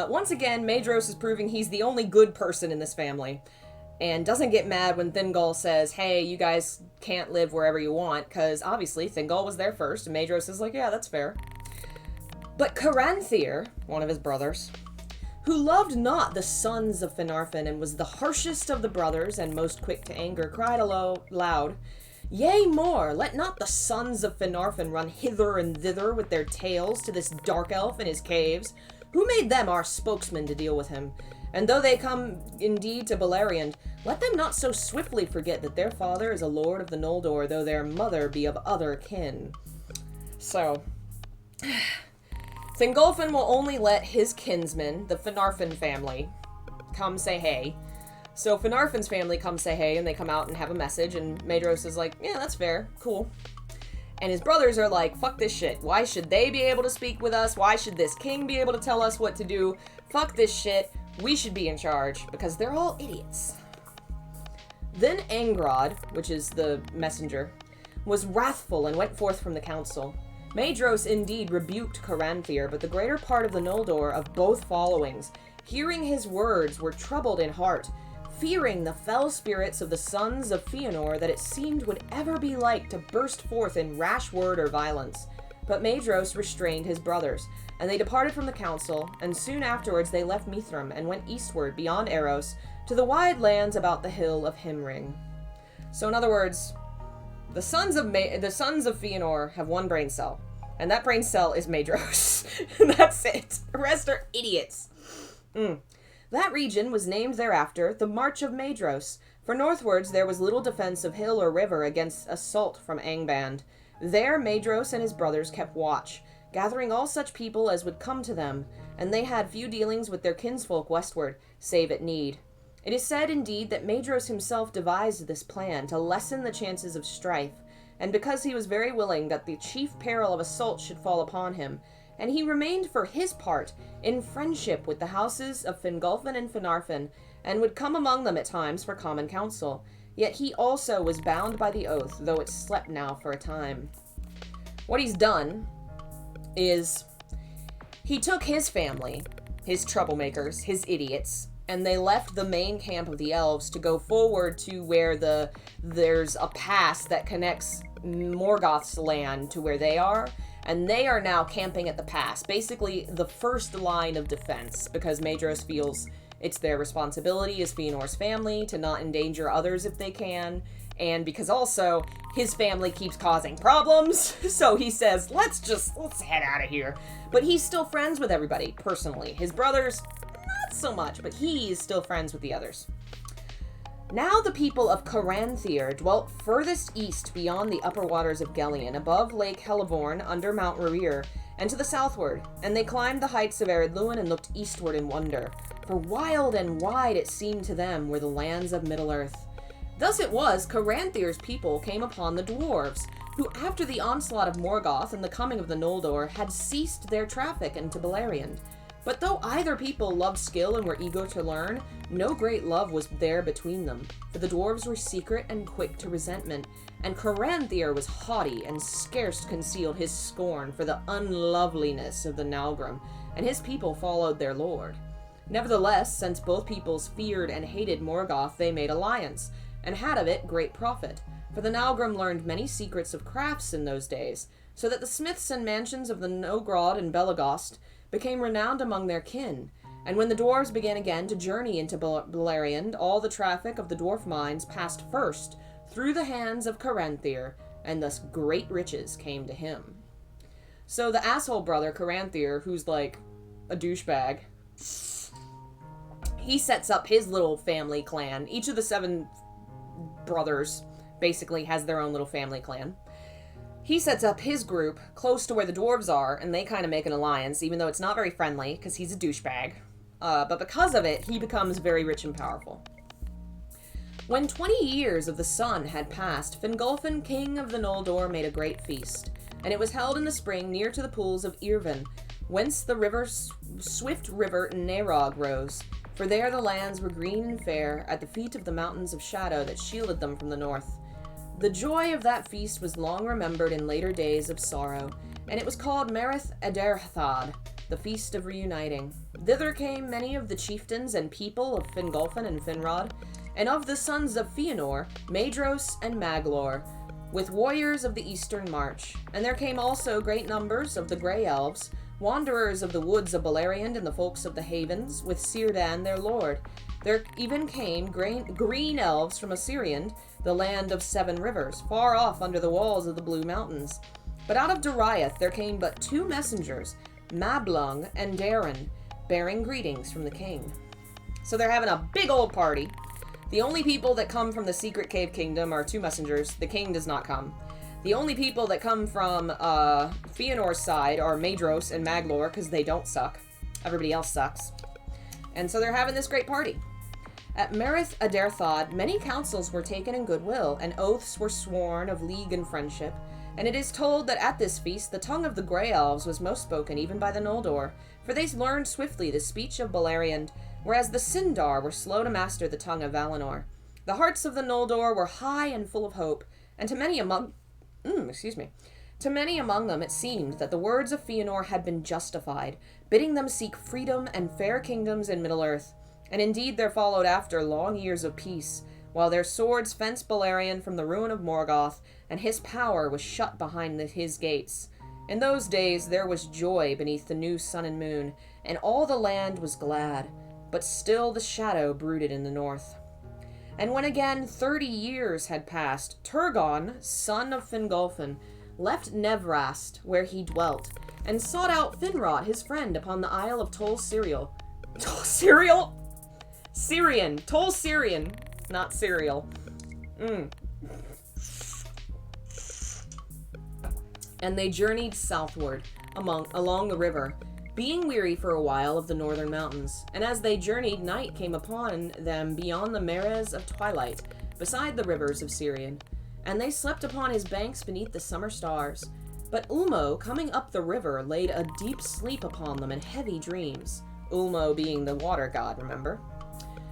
once again, Maedhros is proving he's the only good person in this family, and doesn't get mad when Thingol says, hey, you guys can't live wherever you want, because obviously Thingol was there first, and Maedhros is like, yeah, that's fair. But Caranthir, one of his brothers, who loved not the sons of Finarfin and was the harshest of the brothers and most quick to anger, cried aloud, yea, more, let not the sons of Finarfin run hither and thither with their tales to this dark elf in his caves. Who made them our spokesman to deal with him? And though they come indeed to Beleriand, let them not so swiftly forget that their father is a lord of the Noldor, though their mother be of other kin. So, Thingolfin will only let his kinsmen, the Finarfin family, come say hey. So Finarfin's family comes say hey, and they come out and have a message, and Maedhros is like, yeah, that's fair, cool. And his brothers are like, fuck this shit. Why should they be able to speak with us? Why should this king be able to tell us what to do? Fuck this shit. We should be in charge, because they're all idiots. Then Angrod, which is the messenger, was wrathful and went forth from the council. Maedhros indeed rebuked Caranthir, but the greater part of the Noldor of both followings, hearing his words, were troubled in heart, fearing the fell spirits of the sons of Fëanor that it seemed would ever be like to burst forth in rash word or violence. But Maedhros restrained his brothers, and they departed from the council, and soon afterwards they left Mithram and went eastward beyond Eros to the wide lands about the hill of Himring. So in other words, the sons of Fëanor have one brain cell, and that brain cell is Maedhros. And that's it. The rest are idiots. That region was named thereafter the March of Maedhros, for northwards there was little defense of hill or river against assault from Angband. There Maedhros and his brothers kept watch, gathering all such people as would come to them, and they had few dealings with their kinsfolk westward, save at need. It is said, indeed, that Maedhros himself devised this plan to lessen the chances of strife, and because he was very willing that the chief peril of assault should fall upon him, and he remained for his part in friendship with the houses of Fingolfin and Finarfin, and would come among them at times for common counsel. Yet he also was bound by the oath, though it slept now for a time. What he's done is he took his family, his troublemakers, his idiots, and they left the main camp of the elves to go forward to where there's a pass that connects Morgoth's land to where they are, and they are now camping at the pass, basically the first line of defense, because Maedhros feels it's their responsibility as Fëanor's family to not endanger others if they can, and because also his family keeps causing problems, so he says, let's head out of here. But he's still friends with everybody, personally. His brothers, not so much, but he's still friends with the others. Now the people of Caranthir dwelt furthest east beyond the upper waters of Gelion, above Lake Helivorn, under Mount Rerir, and to the southward, and they climbed the heights of Eredluin and looked eastward in wonder, for wild and wide it seemed to them were the lands of Middle-earth. Thus it was Caranthir's people came upon the Dwarves, who after the onslaught of Morgoth and the coming of the Noldor had ceased their traffic into Beleriand. But though either people loved skill and were eager to learn, no great love was there between them, for the dwarves were secret and quick to resentment, and Caranthir was haughty and scarce concealed his scorn for the unloveliness of the Nalgrim, and his people followed their lord. Nevertheless, since both peoples feared and hated Morgoth, they made alliance, and had of it great profit, for the Nalgrim learned many secrets of crafts in those days, so that the smiths and mansions of the Nogrod and Belagost became renowned among their kin, and when the dwarves began again to journey into Beleriand, all the traffic of the dwarf mines passed first through the hands of Caranthir, and thus great riches came to him. So the asshole brother, Caranthir, who's like a douchebag, he sets up his little family clan. Each of the 7 brothers basically has their own little family clan. He sets up his group close to where the dwarves are, and they kind of make an alliance, even though it's not very friendly, because he's a douchebag. But because of it, he becomes very rich and powerful. When 20 years of the sun had passed, Fingolfin, king of the Noldor, made a great feast, and it was held in the spring near to the pools of Irvin, whence the swift river Nerog rose, for there the lands were green and fair, at the feet of the mountains of shadow that shielded them from the north. The joy of that feast was long remembered in later days of sorrow, and it was called Merith Ederthad, the feast of reuniting. Thither came many of the chieftains and people of Fingolfin and Finrod, and of the sons of Fëanor, Maedhros and Maglor, with warriors of the eastern march. And there came also great numbers of the Grey Elves, wanderers of the woods of Beleriand and the folks of the havens, with Círdan their lord. There even came green elves from Assyrian, the land of seven rivers, far off under the walls of the Blue Mountains. But out of Doriath there came but two messengers, Mablung and Darin, bearing greetings from the king. So they're having a big old party. The only people that come from the Secret Cave Kingdom are two messengers. The king does not come. The only people that come from Fëanor's side are Maedhros and Maglor, because they don't suck. Everybody else sucks. And so they're having this great party. At Merith Aderthod, many counsels were taken in goodwill, and oaths were sworn of league and friendship. And it is told that at this feast the tongue of the Grey Elves was most spoken even by the Noldor, for they learned swiftly the speech of Beleriand, whereas the Sindar were slow to master the tongue of Valinor. The hearts of the Noldor were high and full of hope, and to many among them it seemed that the words of Fëanor had been justified, bidding them seek freedom and fair kingdoms in Middle-earth. And indeed there followed after long years of peace, while their swords fenced Beleriand from the ruin of Morgoth, and his power was shut behind his gates. In those days there was joy beneath the new sun and moon, and all the land was glad, but still the shadow brooded in the north. And when again 30 years had passed, Turgon, son of Fingolfin, left Nevrast, where he dwelt, and sought out Finrod, his friend, upon the isle of Tol Siriel. Tol Siriel? Syrian. Tol Sirion, not cereal. And they journeyed southward along the river, being weary for a while of the northern mountains. And as they journeyed, night came upon them beyond the mares of twilight, beside the rivers of Sirion. And they slept upon his banks beneath the summer stars. But Ulmo, coming up the river, laid a deep sleep upon them in heavy dreams. Ulmo being the water god, remember?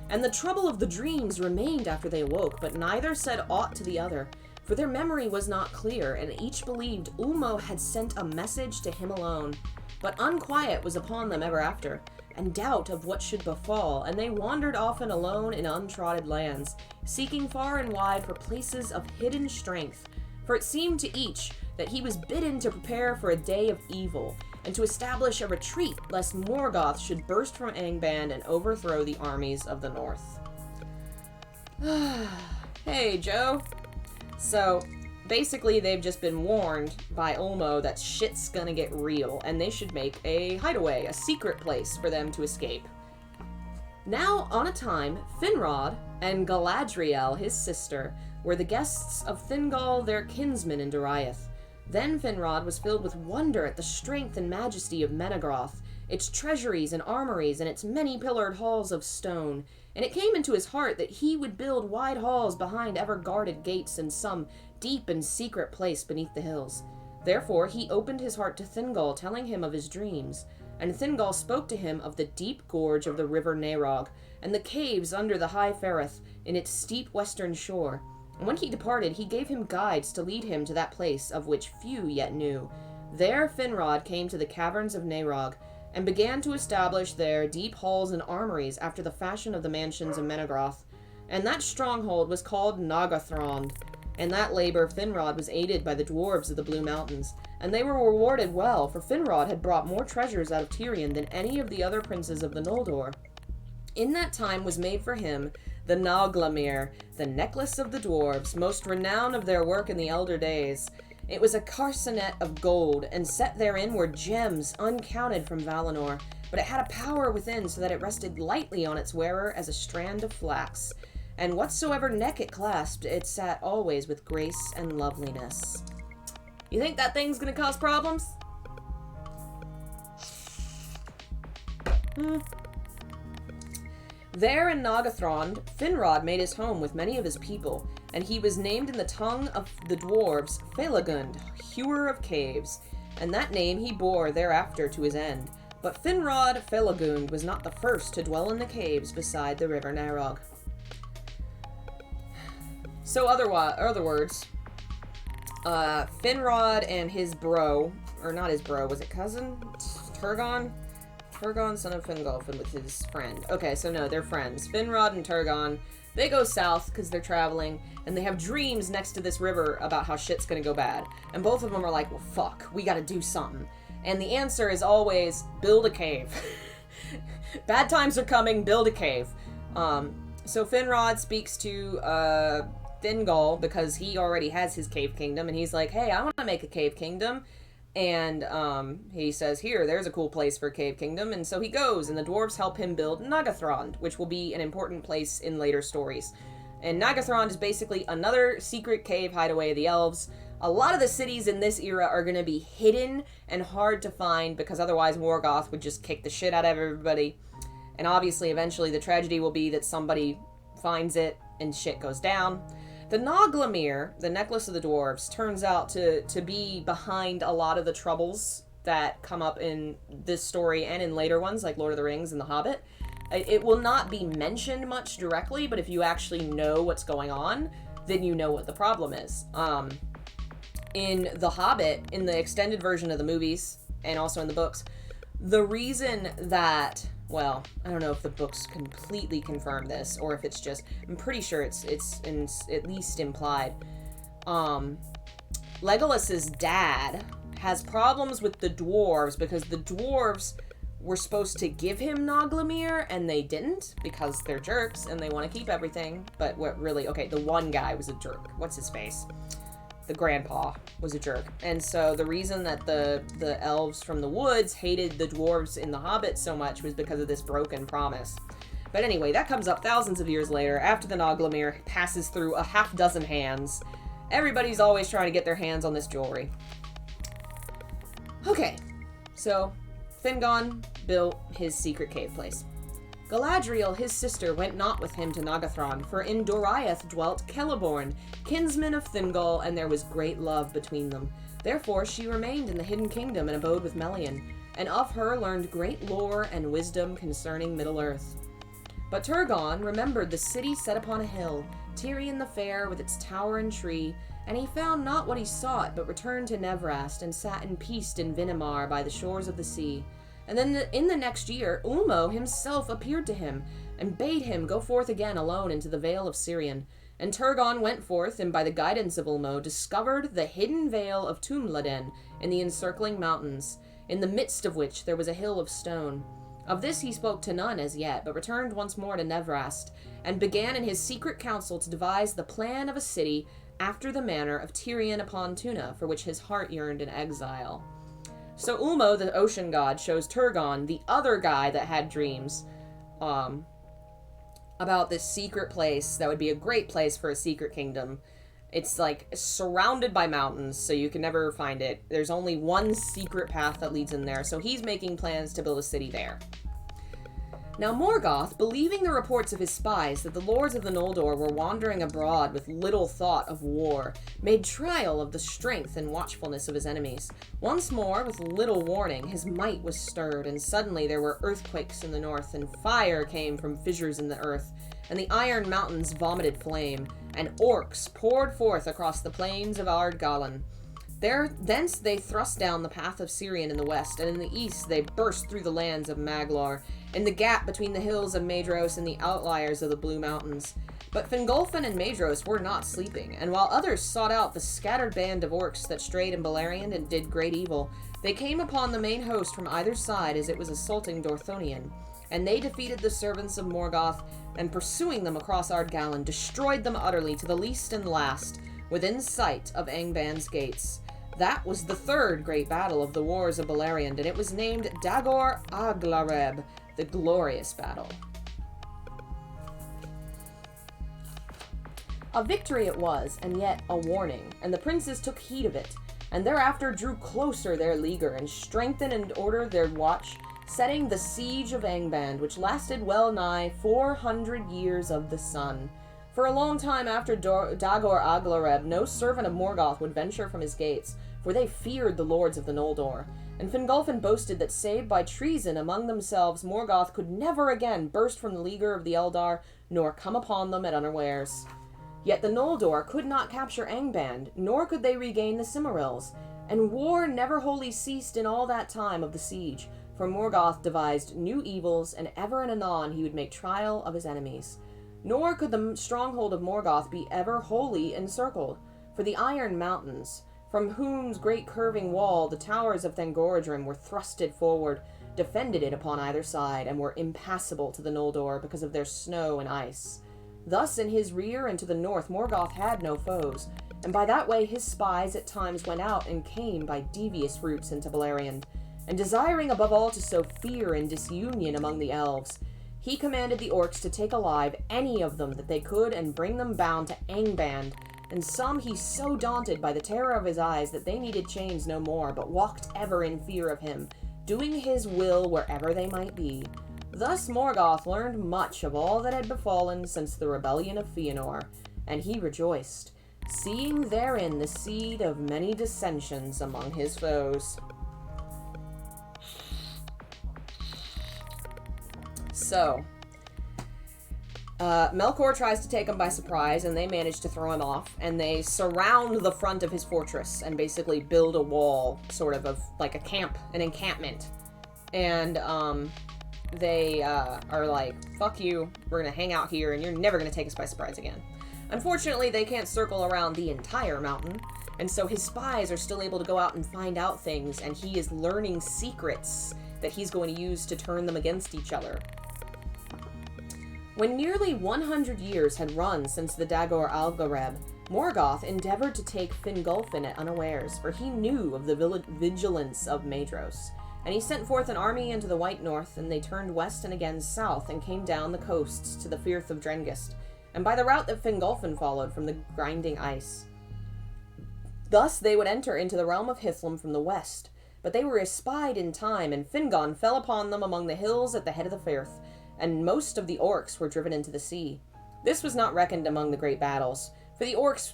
And the trouble of the dreams remained after they awoke, but neither said aught to the other, for their memory was not clear, and each believed Ulmo had sent a message to him alone. But unquiet was upon them ever after, and doubt of what should befall, and they wandered often alone in untrodden lands, seeking far and wide for places of hidden strength. For it seemed to each that he was bidden to prepare for a day of evil, and to establish a retreat lest Morgoth should burst from Angband and overthrow the armies of the north. Hey, Joe. So, basically they've just been warned by Ulmo that shit's gonna get real, and they should make a hideaway, a secret place for them to escape. Now, on a time, Finrod and Galadriel, his sister, were the guests of Thingol, their kinsman in Doriath. Then Finrod was filled with wonder at the strength and majesty of Menegroth, its treasuries and armories, and its many-pillared halls of stone. And it came into his heart that he would build wide halls behind ever-guarded gates in some deep and secret place beneath the hills. Therefore he opened his heart to Thingol, telling him of his dreams. And Thingol spoke to him of the deep gorge of the river Narog, and the caves under the high Ferrith in its steep western shore. And when he departed, he gave him guides to lead him to that place of which few yet knew. There Finrod came to the caverns of Narog, and began to establish there deep halls and armories after the fashion of the mansions of Menegroth. And that stronghold was called Nagathroned. In that labor Finrod was aided by the dwarves of the Blue Mountains, and they were rewarded well, for Finrod had brought more treasures out of Tirion than any of the other princes of the Noldor. In that time was made for him the Naglamir, the necklace of the dwarves, most renowned of their work in the elder days. It was a carcanet of gold, and set therein were gems uncounted from Valinor, but it had a power within so that it rested lightly on its wearer as a strand of flax, and whatsoever neck it clasped, it sat always with grace and loveliness. You think that thing's gonna cause problems? There in Nagathrond, Finrod made his home with many of his people, and he was named in the tongue of the dwarves Felagund, hewer of caves, and that name he bore thereafter to his end. But Finrod Felagund was not the first to dwell in the caves beside the river Narog. So other words, Finrod and his bro, or not his bro, was it cousin? Turgon? Turgon, son of Fingolfin, with his friend. Okay, so no, they're friends. Finrod and Turgon, they go south because they're traveling, and they have dreams next to this river about how shit's gonna go bad. And both of them are like, well, fuck, we gotta do something. And the answer is always, build a cave. Bad times are coming, build a cave. So Finrod speaks to Thingol because he already has his cave kingdom, and he's like, hey, I want to make a cave kingdom. And he says, here, there's a cool place for a cave kingdom. And so he goes, and the dwarves help him build Nagathrond, which will be an important place in later stories. And Nagathrond is basically another secret cave hideaway of the elves. A lot of the cities in this era are going to be hidden and hard to find because otherwise Morgoth would just kick the shit out of everybody. And obviously, eventually, the tragedy will be that somebody finds it and shit goes down. The Noglamir, the necklace of the dwarves, turns out to be behind a lot of the troubles that come up in this story and in later ones, like Lord of the Rings and The Hobbit. It will not be mentioned much directly, but if you actually know what's going on, then you know what the problem is. In The Hobbit, in the extended version of the movies, and also in the books, the reason that... Well, I don't know if the books completely confirm this, or if it's just... I'm pretty sure it's at least implied. Legolas's dad has problems with the dwarves because the dwarves were supposed to give him Noglamir, and they didn't, because they're jerks, and they want to keep everything. But what really... Okay, the one guy was a jerk. What's his face? The grandpa was a jerk. And so the reason that the elves from the woods hated the dwarves in The Hobbit so much was because of this broken promise. But anyway, that comes up thousands of years later, after the Noglamir passes through a half dozen hands. Everybody's always trying to get their hands on this jewelry. Okay, so Fingon built his secret cave place. Galadriel, his sister, went not with him to Nagathrond, for in Doriath dwelt Celeborn, kinsman of Thingol, and there was great love between them. Therefore she remained in the hidden kingdom and abode with Melian, and of her learned great lore and wisdom concerning Middle-earth. But Turgon remembered the city set upon a hill, Tirion the fair with its tower and tree, and he found not what he sought, but returned to Nevrast, and sat in peace in Vinimar by the shores of the sea. And then in the next year, Ulmo himself appeared to him, and bade him go forth again alone into the vale of Sirion. And Turgon went forth, and by the guidance of Ulmo, discovered the hidden vale of Tumladen in the encircling mountains, in the midst of which there was a hill of stone. Of this he spoke to none as yet, but returned once more to Nevrast, and began in his secret council to devise the plan of a city after the manner of Tirion upon Tuna, for which his heart yearned in exile. So Ulmo, the ocean god, shows Turgon, the other guy that had dreams, about this secret place that would be a great place for a secret kingdom. It's like surrounded by mountains, so you can never find it. There's only one secret path that leads in there, so he's making plans to build a city there. Now Morgoth, believing the reports of his spies that the lords of the Noldor were wandering abroad with little thought of war, made trial of the strength and watchfulness of his enemies. Once more, with little warning, his might was stirred, and suddenly there were earthquakes in the north, and fire came from fissures in the earth, and the iron mountains vomited flame, and orcs poured forth across the plains of Ardgalan. Thence they thrust down the path of Sirion in the west, and in the east they burst through the lands of Maglar, in the gap between the hills of Maedhros and the outliers of the Blue Mountains. But Fingolfin and Maedhros were not sleeping, and while others sought out the scattered band of orcs that strayed in Beleriand and did great evil, they came upon the main host from either side as it was assaulting Dorthonion. And they defeated the servants of Morgoth, and pursuing them across Ardgalan, destroyed them utterly to the least and last, within sight of Angband's gates. That was the third great battle of the wars of Beleriand, and it was named Dagor Aglareb, the Glorious Battle. A victory it was, and yet a warning, and the princes took heed of it, and thereafter drew closer their leaguer, and strengthened and ordered their watch, setting the siege of Angband, which lasted well nigh 400 years of the sun. For a long time after Dagor Aglareb, no servant of Morgoth would venture from his gates, for they feared the lords of the Noldor. And Fingolfin boasted that save by treason among themselves, Morgoth could never again burst from the leaguer of the Eldar, nor come upon them at unawares. Yet the Noldor could not capture Angband, nor could they regain the Silmarils, and war never wholly ceased in all that time of the siege, for Morgoth devised new evils, and ever and anon he would make trial of his enemies. Nor could the stronghold of Morgoth be ever wholly encircled, for the Iron Mountains, from whose great curving wall the towers of Thangorodrim were thrusted forward, defended it upon either side, and were impassable to the Noldor because of their snow and ice. Thus in his rear and to the north Morgoth had no foes, and by that way his spies at times went out and came by devious routes into Beleriand, and desiring above all to sow fear and disunion among the elves, he commanded the orcs to take alive any of them that they could and bring them bound to Angband, and some he so daunted by the terror of his eyes that they needed chains no more, but walked ever in fear of him, doing his will wherever they might be. Thus Morgoth learned much of all that had befallen since the rebellion of Fëanor, and he rejoiced, seeing therein the seed of many dissensions among his foes. So, Melkor tries to take him by surprise, and they manage to throw him off, and they surround the front of his fortress and basically build a wall, sort of like a camp, an encampment. And, they, are like, fuck you, we're gonna hang out here, and you're never gonna take us by surprise again. Unfortunately, they can't circle around the entire mountain, and so his spies are still able to go out and find out things, and he is learning secrets that he's going to use to turn them against each other. When nearly 100 years had run since the Dagor Algareb, Morgoth endeavored to take Fingolfin at unawares, for he knew of the vigilance of Maedhros. And he sent forth an army into the White North, and they turned west and again south, and came down the coasts to the Firth of Drengist, and by the route that Fingolfin followed from the grinding ice. Thus they would enter into the realm of Hithlum from the west, but they were espied in time, and Fingon fell upon them among the hills at the head of the firth, and most of the orcs were driven into the sea. This was not reckoned among the great battles, for the orcs...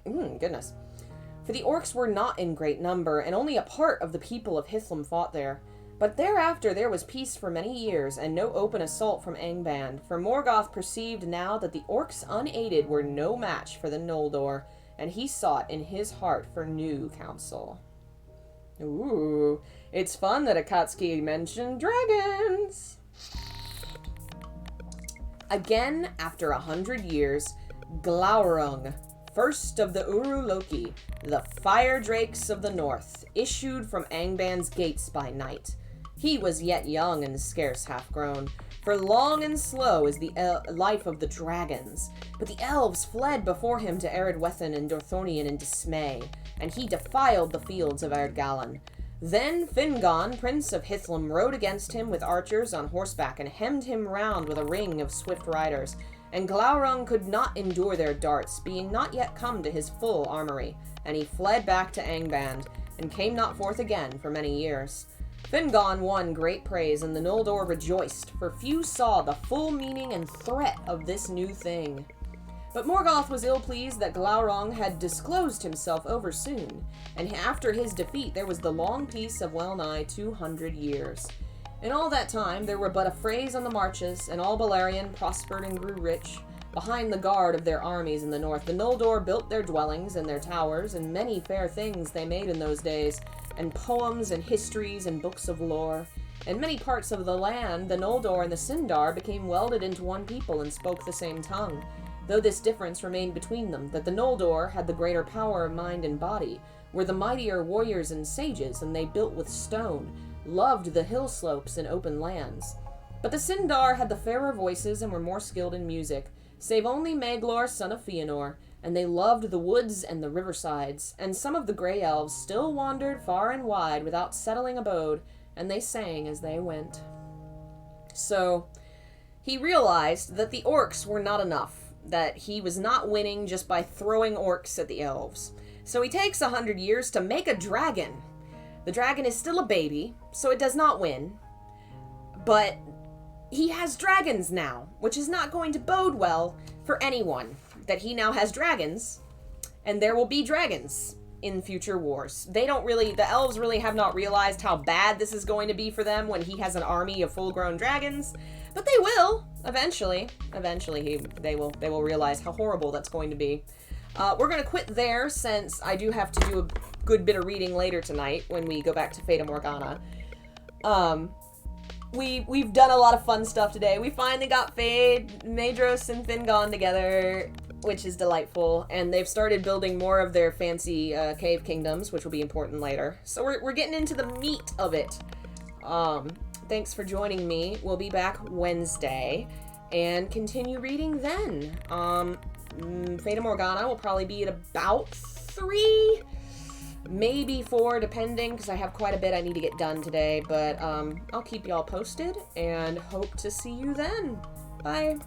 For the orcs were not in great number, and only a part of the people of Hithlum fought there. But thereafter there was peace for many years, and no open assault from Angband, for Morgoth perceived now that the orcs unaided were no match for the Noldor, and he sought in his heart for new counsel. Ooh, it's fun that Akatsuki mentioned dragons! Again, after 100 years, Glaurung, first of the Uruk-loki, the fire drakes of the north, issued from Angband's gates by night. He was yet young and scarce half grown, for long and slow is the life of the dragons. But the elves fled before him to Eredwethin and Dorthonion in dismay, and he defiled the fields of Ardgalan. Then Fingon, prince of Hithlum, rode against him with archers on horseback, and hemmed him round with a ring of swift riders. And Glaurung could not endure their darts, being not yet come to his full armory, and he fled back to Angband, and came not forth again for many years. Fingon won great praise, and the Noldor rejoiced, for few saw the full meaning and threat of this new thing. But Morgoth was ill-pleased that Glaurung had disclosed himself over soon, and after his defeat there was the long peace of well-nigh 200 years. In all that time there were but affrays on the marches, and all Beleriand prospered and grew rich. Behind the guard of their armies in the north, the Noldor built their dwellings and their towers, and many fair things they made in those days, and poems and histories and books of lore. In many parts of the land, the Noldor and the Sindar became welded into one people and spoke the same tongue, though this difference remained between them, that the Noldor had the greater power of mind and body, were the mightier warriors and sages, and they built with stone, loved the hill slopes and open lands. But the Sindar had the fairer voices and were more skilled in music, save only Maglor, son of Fëanor, and they loved the woods and the riversides, and some of the grey elves still wandered far and wide without settling abode, and they sang as they went. So, he realized that the orcs were not enough, that he was not winning just by throwing orcs at the elves. So he takes 100 years to make a dragon. The dragon is still a baby, so it does not win, but he has dragons now, which is not going to bode well for anyone, that he now has dragons, and there will be dragons in future wars. The elves really have not realized how bad this is going to be for them when he has an army of full-grown dragons, but they will, eventually. They will realize how horrible that's going to be. We're going to quit there, since I do have to do a good bit of reading later tonight when we go back to Fata Morgana. We've done a lot of fun stuff today. We finally got Maedhros and Fingon together, which is delightful, and they've started building more of their fancy cave kingdoms, which will be important later. So we're getting into the meat of it. Thanks for joining me. We'll be back Wednesday and continue reading then. Fata Morgana will probably be at about 3, maybe 4, depending, because I have quite a bit I need to get done today, but I'll keep y'all posted and hope to see you then. Bye.